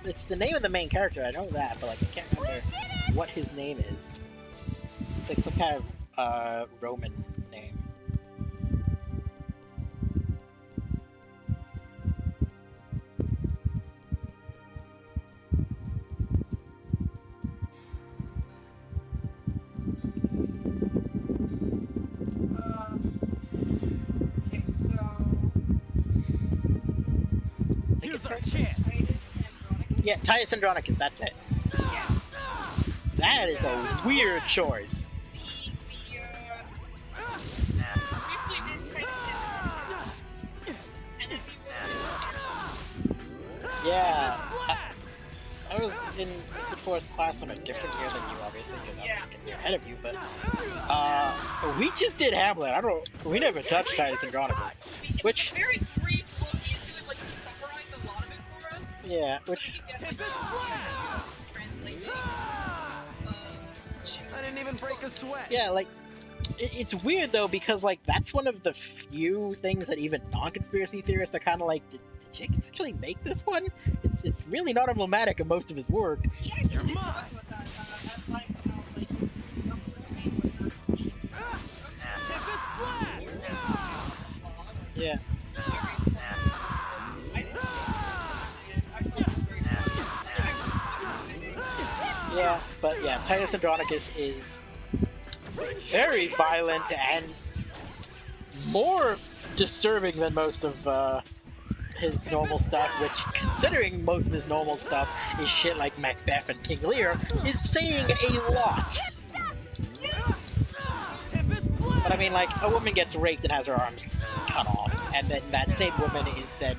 It's the name of the main character, I know that, but like I can't remember what his name is. It's like some kind of Roman name. Okay, so... I think Here's it's our Titus. chance. Titus Andronicus? Yeah, Titus Andronicus, that's it. Yes. That is a weird choice. Briefly did Titus Andronicus. And then we were... Yeah. I was in Sid Forrest's class on a different year than you, obviously, because I was a year ahead of you, but we just did Hamlet. We never touched Titus Andronicus. Which... very brief look into it, like he summarized a lot of it for us. Yeah, So which... you get, like, translating. I didn't even break a sweat. Yeah, like, it's weird, though, because, like, that's one of the few things that even non-conspiracy theorists are kind of, like, did Jacob actually make this one? It's really not emblematic of most of his work. He actually did talk about that at like how like it's a pain with her. Yeah. Yeah, but yeah, Titus Andronicus is very violent and more disturbing than most of his normal stuff, which, considering most of his normal stuff is shit like Macbeth and King Lear, is saying a lot. But I mean, like, a woman gets raped and has her arms cut off, and then that same woman is then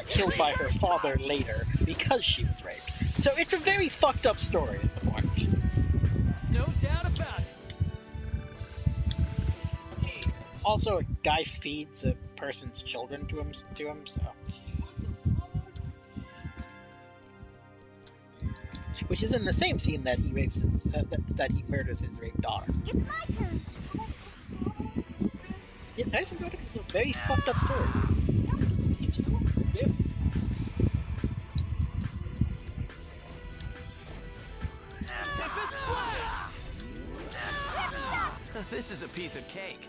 killed by her father later because she was raped. So it's a very fucked up story, is the point. No doubt about it. Also, a guy feeds a person's children to him, so. Which is in the same scene that he rapes his, that he murders his raped daughter. It's my turn. Yeah, Titus Andronicus is a very fucked up story. Yep. This is a piece of cake.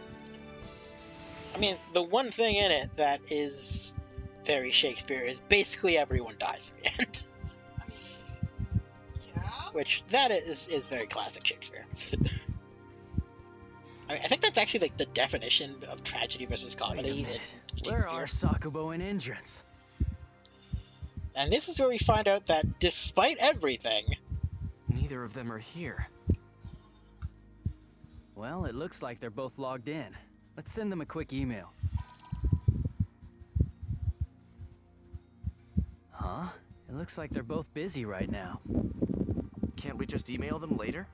I mean, the one thing in it that is very Shakespeare is basically everyone dies in the end. Yeah. Which, that is very classic Shakespeare. I mean, I think that's actually like the definition of tragedy versus comedy in Shakespeare. Where are Sakubo and Indrance? And this is where we find out that despite everything, Neither of them are here. Well, it looks like they're both logged in. Let's send them a quick email. Huh? It looks like they're both busy right now. Can't we just email them later?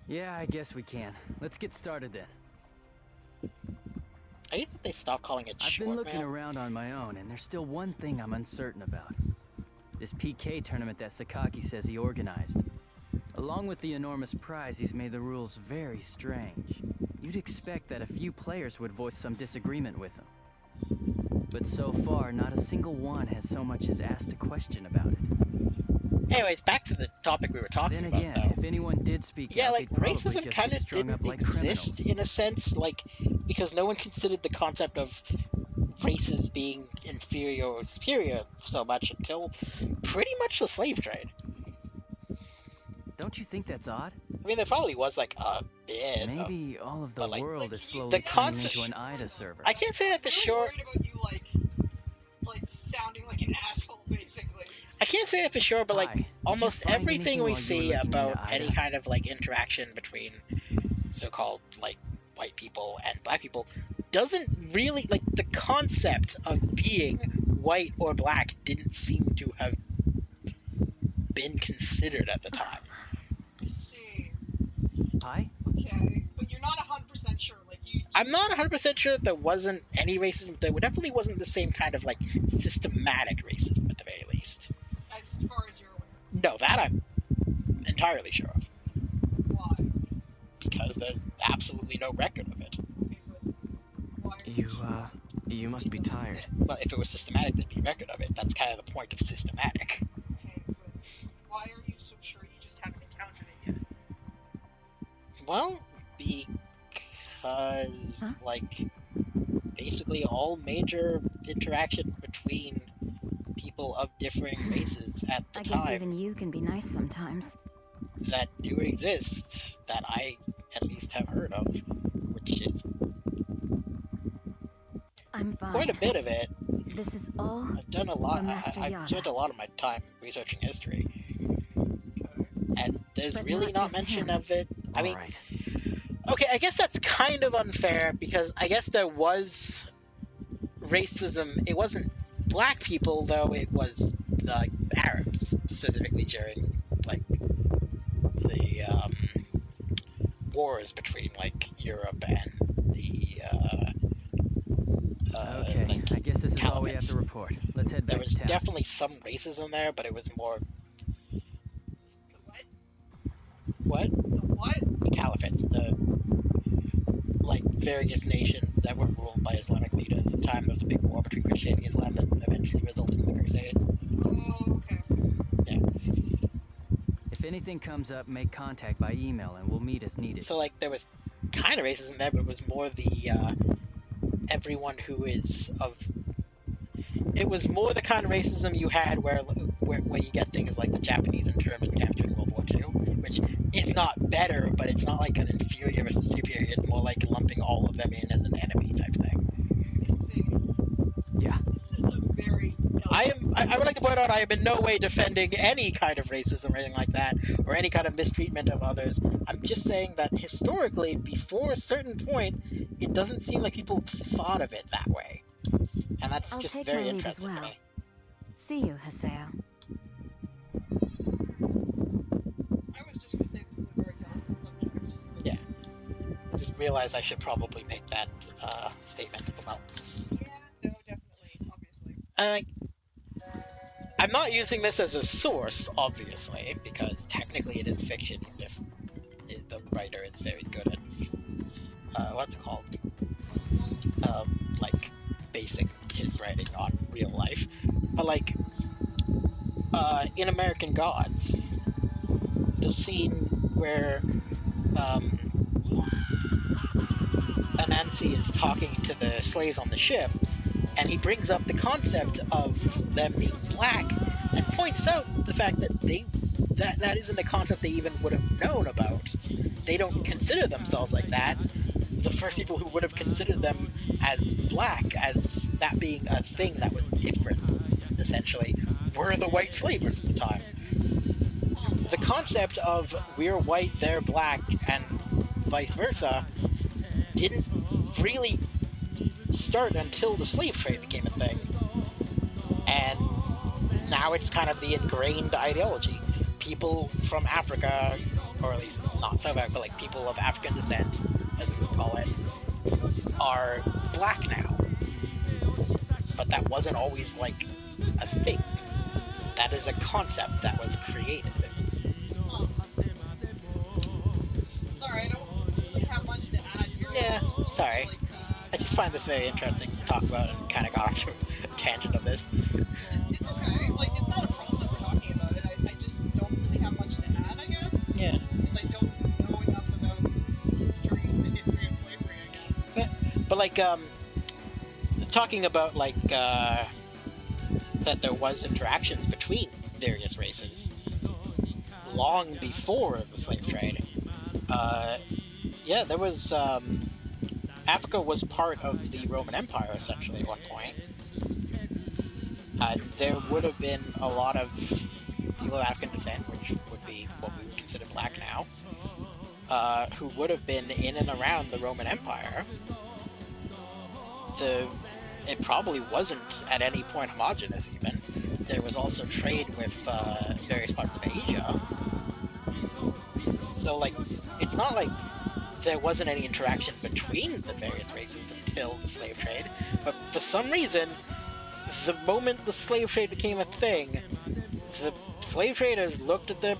Yeah, I guess we can. Let's get started then. I think that they stopped calling it I've short been looking mail. around on my own, and there's still one thing I'm uncertain about. This PK tournament that Sakaki says he organized. Along with the enormous prize, he's made the rules very strange. You'd expect that a few players would voice some disagreement with him. But so far, not a single one has so much as asked a question about it. Anyways, back to the topic we were talking Then about, again, though. if anyone did speak Yeah, out, like, they'd probably racism just kind be of strung didn't up like exist criminals. in a sense, like, because no one considered the concept of races being inferior or superior so much until pretty much the slave trade. Don't you think that's odd? I mean, there probably was, like, a bit of... Maybe all of the but, like, world is slowly the turning concept- into an IDA server. I can't say that for I'm sure... worried about you, like sounding like an asshole, basically. I can't say that for sure, but, like, Why? Did you almost find everything anything we while you were see looking about into any Ida? kind of, like, interaction between so-called, like, white people and black people doesn't really, like, the concept of being white or black didn't seem to have been considered at the time. I see. Hi? Okay, but you're not 100% sure. Like you. I'm not 100% sure that there wasn't any racism. There definitely wasn't the same kind of, like, systematic racism at the very least. As far as you're aware. No, that I'm entirely sure of. Why? Because there's absolutely no record of it. Okay, but why are You must be tired. Well, if it was systematic, there'd be record of it. That's kind of the point of systematic. Okay, but why are you so sure you just haven't encountered it yet? Well, because, like, basically all major interactions between people of differing races at the I guess time even you can be nice sometimes. that do exist, that I at least have heard of, which is I'm fine. quite a bit of it. This is all I've done a lot. for Master I've Yada. spent a lot of my time researching history, and there's But really not not just mention him. of it. I mean, Alright. okay, I guess that's kind of unfair because I guess there was racism. It wasn't black people though. It was the Arabs specifically during like the wars between like Europe and the. Okay, like, I guess this is all we have Calvinists. to report. Let's head There back was to town. definitely some racism there, but it was more The what? what The what? the caliphates, the like various nations that were ruled by Islamic leaders. At the time, there was a big war between Christianity and Islam that eventually resulted in the Crusades. Oh, okay. Yeah. If anything comes up, make contact by email and we'll meet as needed. So, like, there was kind of racism there, but it was more the, everyone who is of... It was more the kind of racism you had where you get things like the Japanese and German captured World War II, which is not better, but it's not like an inferior versus superior. It's more like lumping all of them in as an enemy type thing. I see. Yeah. This is a very... I would like to point out I am in no way defending any kind of racism or anything like that, or any kind of mistreatment of others. I'm just saying that historically, before a certain point, it doesn't seem like people thought of it that way. And that's I'll just take very my leave interesting as to well. me. See you, Haseo. I was just going to say this is a very delicate subject. Yeah. I just realized I should probably make that statement as well. Yeah, no, definitely, obviously. I'm not using this as a source, obviously, because technically it is fiction, even if the writer is very good at, what's it called? Like, basing his writing on real life. But, like, in American Gods, the scene where, Anansi is talking to the slaves on the ship, and he brings up the concept of them being black, and points out the fact that that isn't a concept they even would have known about. They don't consider themselves like that. The first people who would have considered them as black, as that being a thing that was different, essentially, were the white slavers at the time. The concept of we're white, they're black, and vice versa didn't really start until the slave trade became a thing. And now it's kind of the ingrained ideology. People from Africa, or at least not South Africa, but like people of African descent, as we would call it, are black now. But that wasn't always like a thing. That is a concept that was created. Sorry, I don't really have much to add here. Yeah, sorry. I just find this very interesting to talk about and kind of got onto a tangent of this. It's okay. Like, it's not a problem that we're talking about it. I just don't really have much to add, I guess. Yeah. Because I don't know enough about the history of slavery, I guess. Yeah. But, like, talking about, like, that there was interactions between various races long before the slave trade. Yeah, there was, Africa was part of the Roman Empire, essentially, at one point. There would have been a lot of people of African descent, which would be what we would consider black now, who would have been in and around the Roman Empire. It probably wasn't at any point homogenous, even. There was also trade with various parts of Asia. So, like, it's not like there wasn't any interaction between the various races until the slave trade, but for some reason, the moment the slave trade became a thing, the slave traders looked at the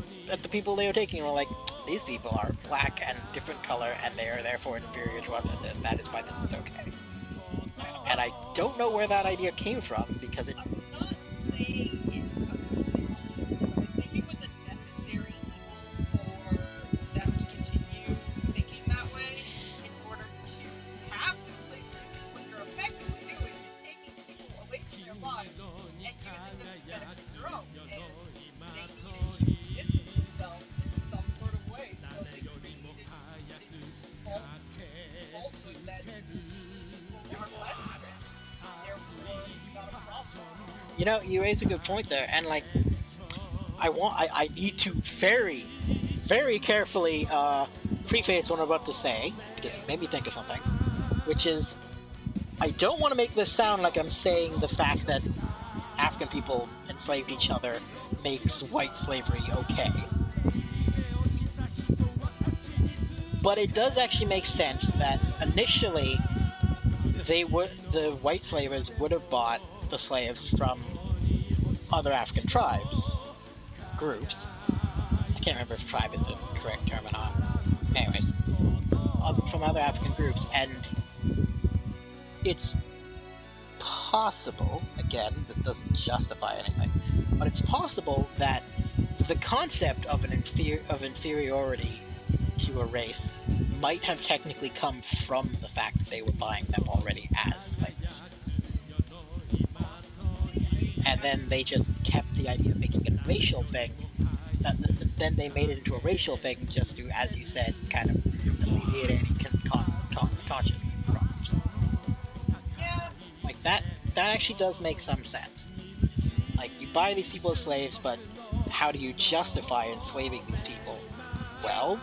people they were taking and were like, these people are black and different color, and they are therefore inferior to us, and that is why this is okay. And I don't know where that idea came from, because I'm not saying it's a good thing, honestly, but I think it was a necessary evil for them to continue thinking that way in order to have the slave trade. Because what you're effectively doing is taking people away from their lives and using them to benefit their own. And they needed to distance themselves in some sort of way, so they created this falsehood that people are less than. Therefore, it's not a problem. you know, you raise a good point there, and like, I need to very, very carefully preface what I'm about to say, because it made me think of something, which is, I don't want to make this sound like I'm saying the fact that African people enslaved each other makes white slavery okay. But it does actually make sense that initially the white slavers would have bought the slaves from other African tribes, groups. I can't remember if tribe is the correct term or not. Anyways, from from other African groups, and it's possible, again, this doesn't justify anything, but it's possible that the concept of inferiority to a race might have technically come from the fact that they were buying them already as slaves. And then they just kept the idea of making it a racial thing. Then they made it into a racial thing just to, as you said, kind of alleviate any conscious problems. Yeah. Like that actually does make some sense. Like, you buy these people as slaves, but how do you justify enslaving these people? Well,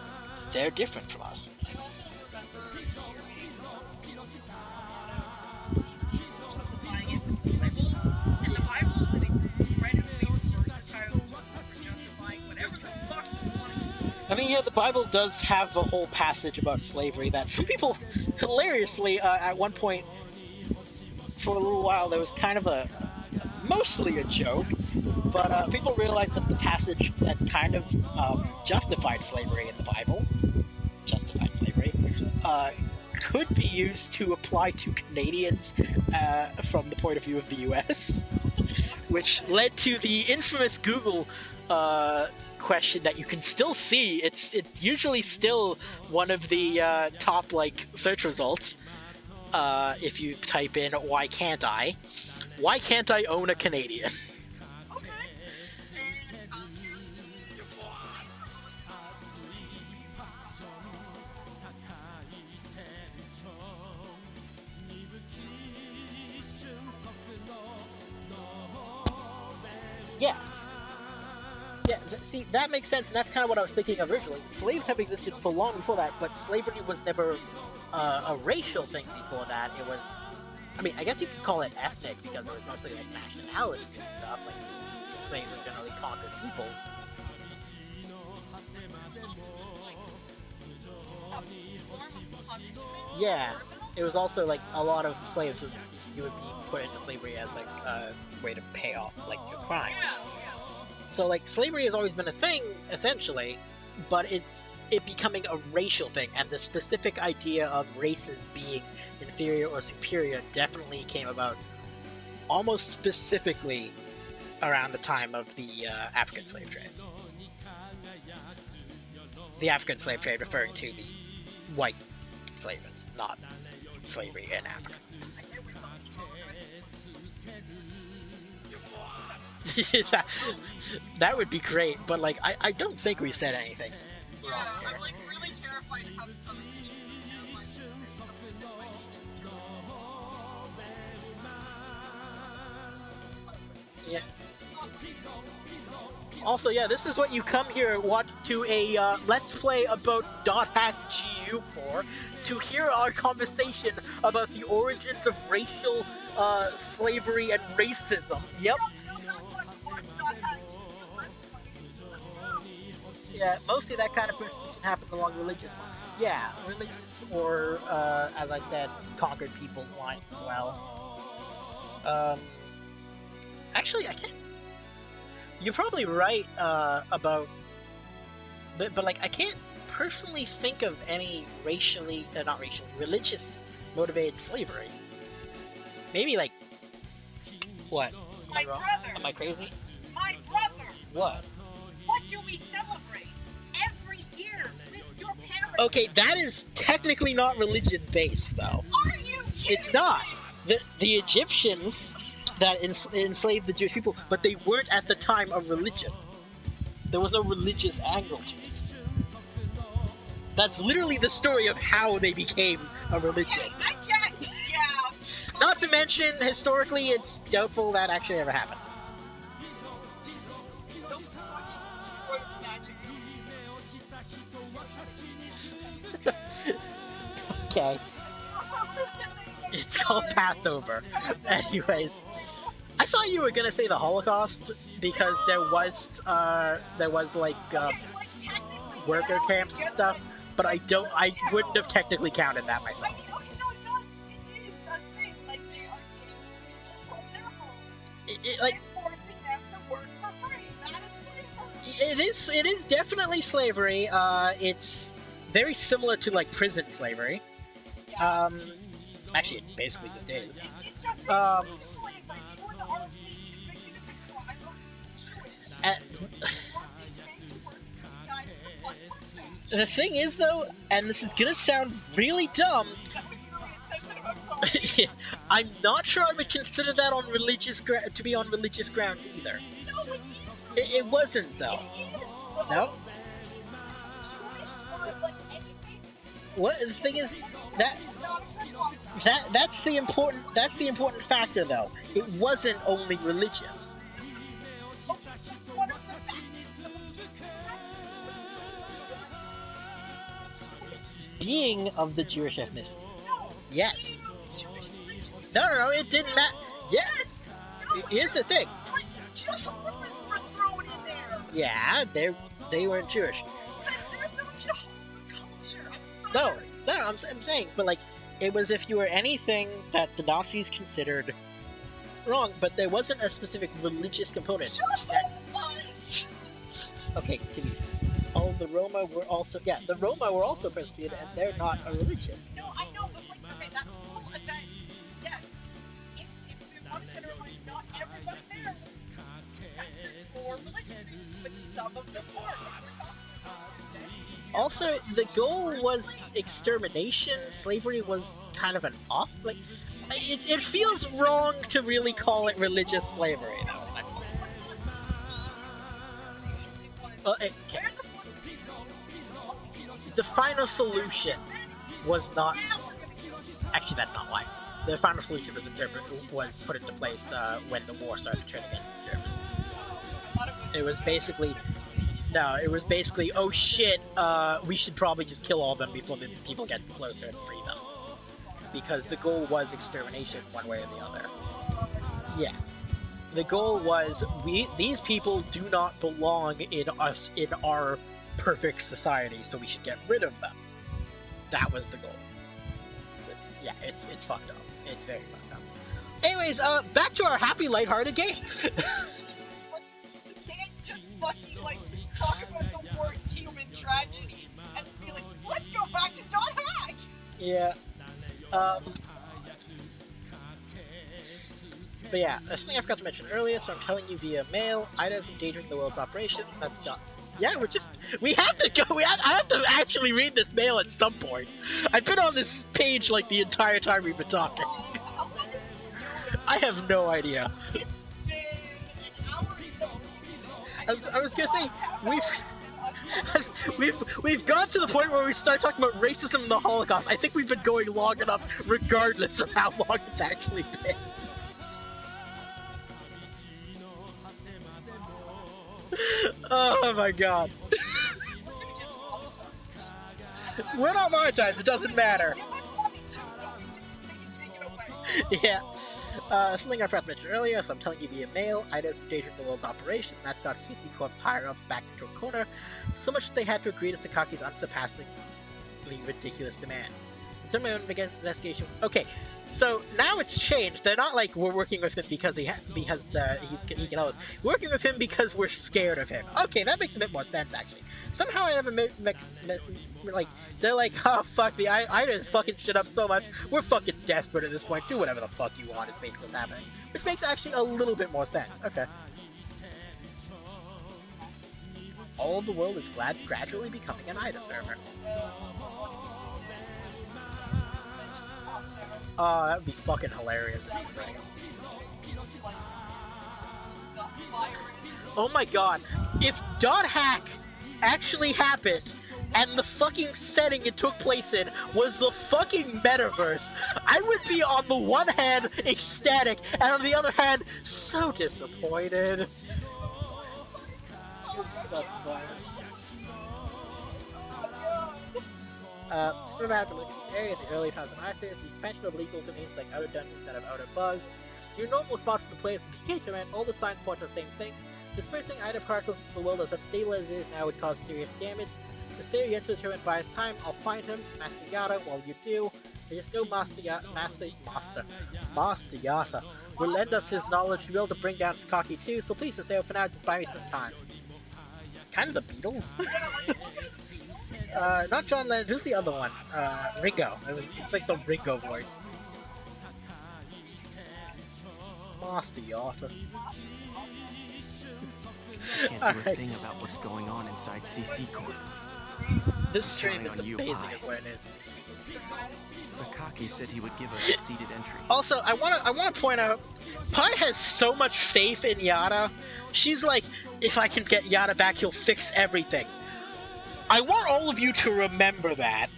they're different from us. I also remember hearing these people justifying it with the Bible. And the Bible is an incredibly versatile tool for justifying whatever the fuck you want to say. I mean, yeah, the Bible does have a whole passage about slavery that some people, hilariously, at one point, for a little while, there was kind of mostly a joke, but people realized that the passage that kind of justified slavery in the Bible, could be used to apply to Canadians from the point of view of the US, which led to the infamous Google question that you can still see. It's usually still one of the top search results if you type in why can't I own a Canadian? Okay. Yes. Yeah, see, that makes sense, and that's kind of what I was thinking of originally. Slaves have existed for long before that, but slavery was never a racial thing before that. It was, I mean, I guess you could call it ethnic because it was mostly like nationalities and stuff. Like, slaves were generally conquered peoples. Yeah, it was also like a lot of slaves would be put into slavery as like a way to pay off like your crime. So like slavery has always been a thing essentially, but it becoming a racial thing, and the specific idea of races being inferior or superior definitely came about almost specifically around the time of the African slave trade. The African slave trade referring to the white slavers, not slavery in Africa. that would be great, but like I don't think we said anything. Yeah, I'm like really terrified to have this conversation and like say something that might be Yeah. Also, yeah, this is what you come here to a Let's Play about .hack GU for, to hear our conversation about the origins of racial slavery and racism. Yep. Yeah, mostly that kind of persecution happened along religious lines. Yeah, religious or, as I said, conquered people's lines as well. Actually, I can't. You're probably right about, but like I can't personally think of any religious motivated slavery. Maybe like what? My brother. Am I crazy? My brother. What? What do we celebrate every year with your parents? Okay, that is technically not religion based though. Are you kidding It's not. me? The Egyptians that enslaved the Jewish people, but they weren't at the time a religion. There was no religious angle to it. That's literally the story of how they became a religion. I guess, yeah. Not to mention, historically, it's doubtful that actually ever happened. Okay. It's called Passover. Anyways, I thought you were gonna say the Holocaust because there was like worker camps and stuff, but I wouldn't have technically counted that myself. Okay, no, it does. It is a thing. Like, they are taking people from their homes and forcing them to work for free. That is slavery. It is definitely slavery. It's very similar to like prison slavery. Actually, it basically just is. It's just Um, slavery. You were the RP convicted of the crime of Jewish. and You were made to work for the guy with the blood mustache. the thing is, though, and this is gonna sound really dumb, That was really insensitive. I'm sorry. I'm not sure I would consider that on to be on religious grounds either. No, it is. It wasn't though. It is. No. Jewish or like anything. What the thing is that Not a good one. that's the important factor though. It wasn't only religious. What are the facts? Being of the Jewish ethnicity. No. Yes. Jewish religion. No, it didn't matter. Yes. Here's the thing. But Jehovah's were thrown in there. Yeah, they weren't Jewish. There's no Jehovah culture. I'm sorry. No, I'm saying, but like, it was if you were anything that the Nazis considered wrong, but there wasn't a specific religious component. Jehovah's. Okay, to be all the Roma were also the Roma were also persecuted, and they're not a religion. No, I know, but like, okay, that whole event. Yes. If we want to generalize, not everybody there was for religion, but some of them were. Also, the goal was extermination. Slavery was kind of an off. Like, it feels wrong to really call it religious slavery. You know? Like, well, the final solution was not. Actually, that's not why. The final solution was put into place when the war started to turn against the Germans. It was basically. No, it was basically, oh shit, we should probably just kill all of them before the people get closer and free them. Because the goal was extermination one way or the other. Yeah. The goal was, these people do not belong in our perfect society, so we should get rid of them. That was the goal. But yeah, it's fucked up. It's very fucked up. Anyways, back to our happy, lighthearted game. You can't just fucking, like, talk about the worst human tragedy and be like, let's go back to Don Hack! Yeah. But yeah, that's something I forgot to mention earlier, so I'm telling you via mail. Ida's endangering the world's operation. That's done. Yeah, we have to go. I have to actually read this mail at some point. I've been on this page like the entire time we've been talking. I have no idea. It's been an hour and 17 minutes. I was gonna say, we've got to the point where we start talking about racism and the Holocaust. I think we've been going long enough, regardless of how long it's actually been. Oh my god. We're not monetized, it doesn't matter. Yeah. Something I forgot to mention earlier, so I'm telling you via mail. Ida's endangering the world's operation. That's got CC Corp's higher-ups back into a corner, so much that they had to agree to Sakaki's unsurpassingly ridiculous demand. In some investigation. Okay, so now it's changed. They're not like we're working with him because he can help us. We're working with him because we're scared of him. Okay, that makes a bit more sense actually. Somehow I never like they're like, oh fuck, the Ida is fucking shit up so much. We're fucking desperate at this point. Do whatever the fuck you want. Is basically what's happening, which makes actually a little bit more sense. Okay. All of the world is gradually becoming an Ida server. Oh, that would be fucking hilarious. Oh my god, if .hack actually happened, and the fucking setting it took place in was the fucking metaverse, I would be on the one hand ecstatic, and on the other hand, so disappointed. That's fine. Swim out to look at the area in the early times of Isis, the expansion of legal domains like outer dungeons that have outer bugs. Your normal spots to play as the PK tournament, all the signs point to the same thing. Dispersing Ida particles into the world as unstable as it is now would cause serious damage. The say you enter the tournament by his time, I'll find him, Master Yata, while you do. I just know Master Yata will lend us his knowledge to be able to bring down Sakaki too, so please just say for now, just buy me some time. Kind of the Beatles. Not John Lennon. Who's the other one? Ringo. It's like the Ringo voice. Master Yotta. Can't do a thing about what's going on inside CC Corp. This stream is Counting on you, amazing, Pi. is what it is. Sakaki said he would give us a seated entry. Also, I wanna point out, Pi has so much faith in Yada. She's like, if I can get Yada back, he'll fix everything. I want all of you to remember that,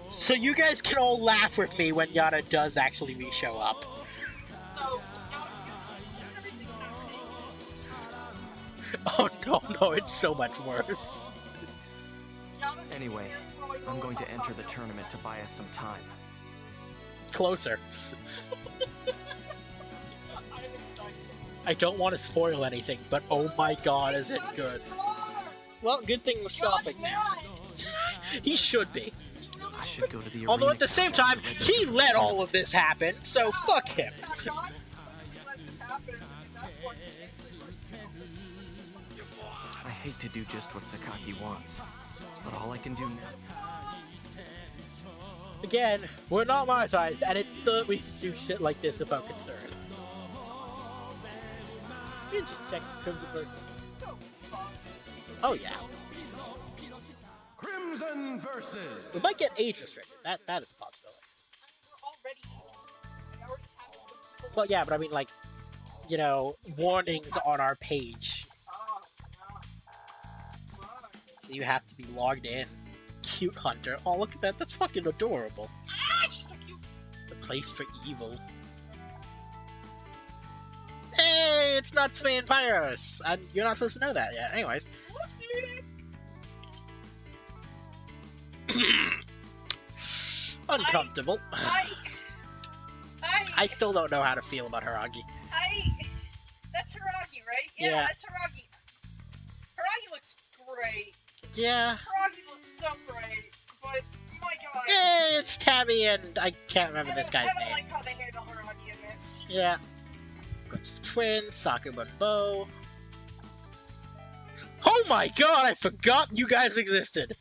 so you guys can all laugh with me when Yada does actually re-show up. So, Oh no, it's so much worse. Anyway, I'm going to enter the tournament to buy us some time. Closer. I don't want to spoil anything, but oh my god, is it good. Well, good thing we're stopping now. He should be. I should go to the Although arena at the same time, he let all of this happen, so fuck him. I hate to do just what Sakaki wants, but all I can do now... Again, we're not monetized, and it's still we do shit like this about concern. You can just check Crimson versus. Oh yeah. Crimson versus. We might get age restricted. That is a possibility. Well, yeah, but I mean, like, you know, warnings on our page. So you have to be logged in. Cute Hunter. Oh, look at that. That's fucking adorable. Ah, she's so cute. The place for evil. Hey, it's not Sway Pyros. You're not supposed to know that yet. Anyways. Whoopsie. Uncomfortable. I still don't know how to feel about Hiragi. That's Hiragi, right? Yeah, that's Hiragi. Hiragi looks great. Yeah. Hiragi looks so great, but my god. Hey, it's Tabby, and I can't remember this guy's I don't name. like how they handle Hiragi in this. Yeah. Twins, Sakuma and Bo. Oh my god, I forgot you guys existed.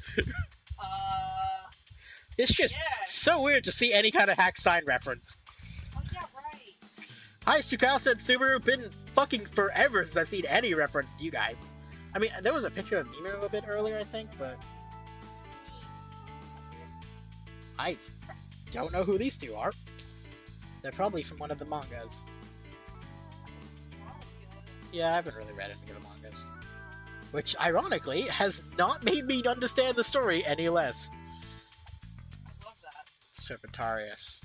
It's just so weird to see any kind of hack sign reference. Oh yeah, right. Hi, Tsukasa and Subaru. Been fucking forever since I've seen any reference to you guys. I mean, there was a picture of Mimu a bit earlier, I think, but I don't know who these two are. They're probably from one of the mangas. Yeah, I haven't really read any of the mangas. Which, ironically, has not made me understand the story any less. I love that. Serpentarius.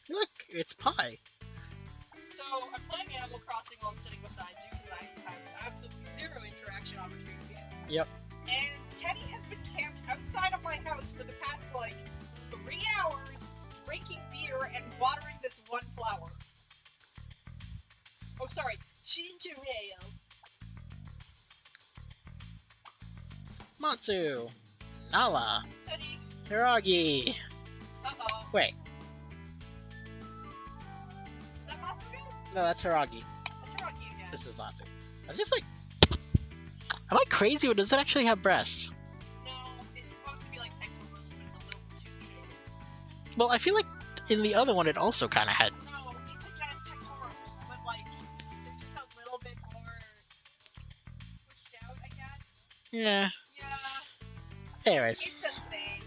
Look, it's Pi. So, I'm playing Animal Crossing while I'm sitting beside you, because I have absolutely zero interaction opportunities. Yep. And Teddy has been camped outside of my house for the past, 3 hours, drinking beer and watering this one flower. Oh, sorry. Shinjureo. Matsu. Nala. Teddy. Hiragi. Uh-oh. Wait. Is that Matsu again? No, that's Hiragi. That's Hiragi again. This is Matsu. I'm just like... Am I crazy, or does it actually have breasts? No, it's supposed to be like pectoral, but it's a little too shaded. Well, I feel like in the other one it also kind of had... No, it's again pectorals, but they're just a little bit more pushed out, I guess. Yeah. Yeah. Anyways. It's a thing.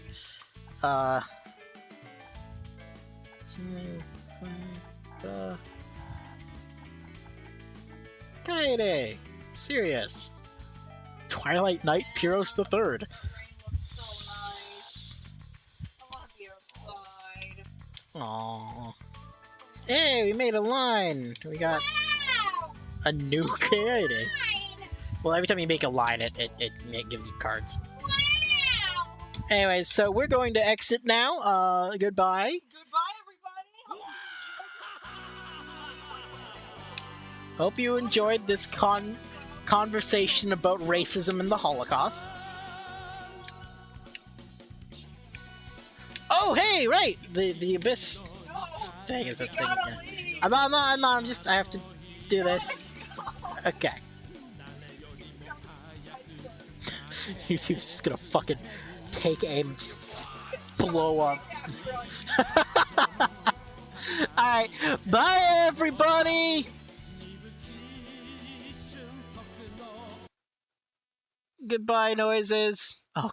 Kaede. Serious. Twilight Night Pyros the Third. So nice. I want to be outside. Aww. Hey, we made a line. We got a new Kaede. Well, every time you make a line, it gives you cards. Anyways, so we're going to exit now. Goodbye. Goodbye, everybody. Hope you enjoyed this conversation about racism and the Holocaust. Oh, hey, right. The Abyss thing is a thing again. I'm not, I have to do this. Okay. YouTube's just gonna fucking take aim and just blow up. Alright, bye everybody! Goodbye noises. Oh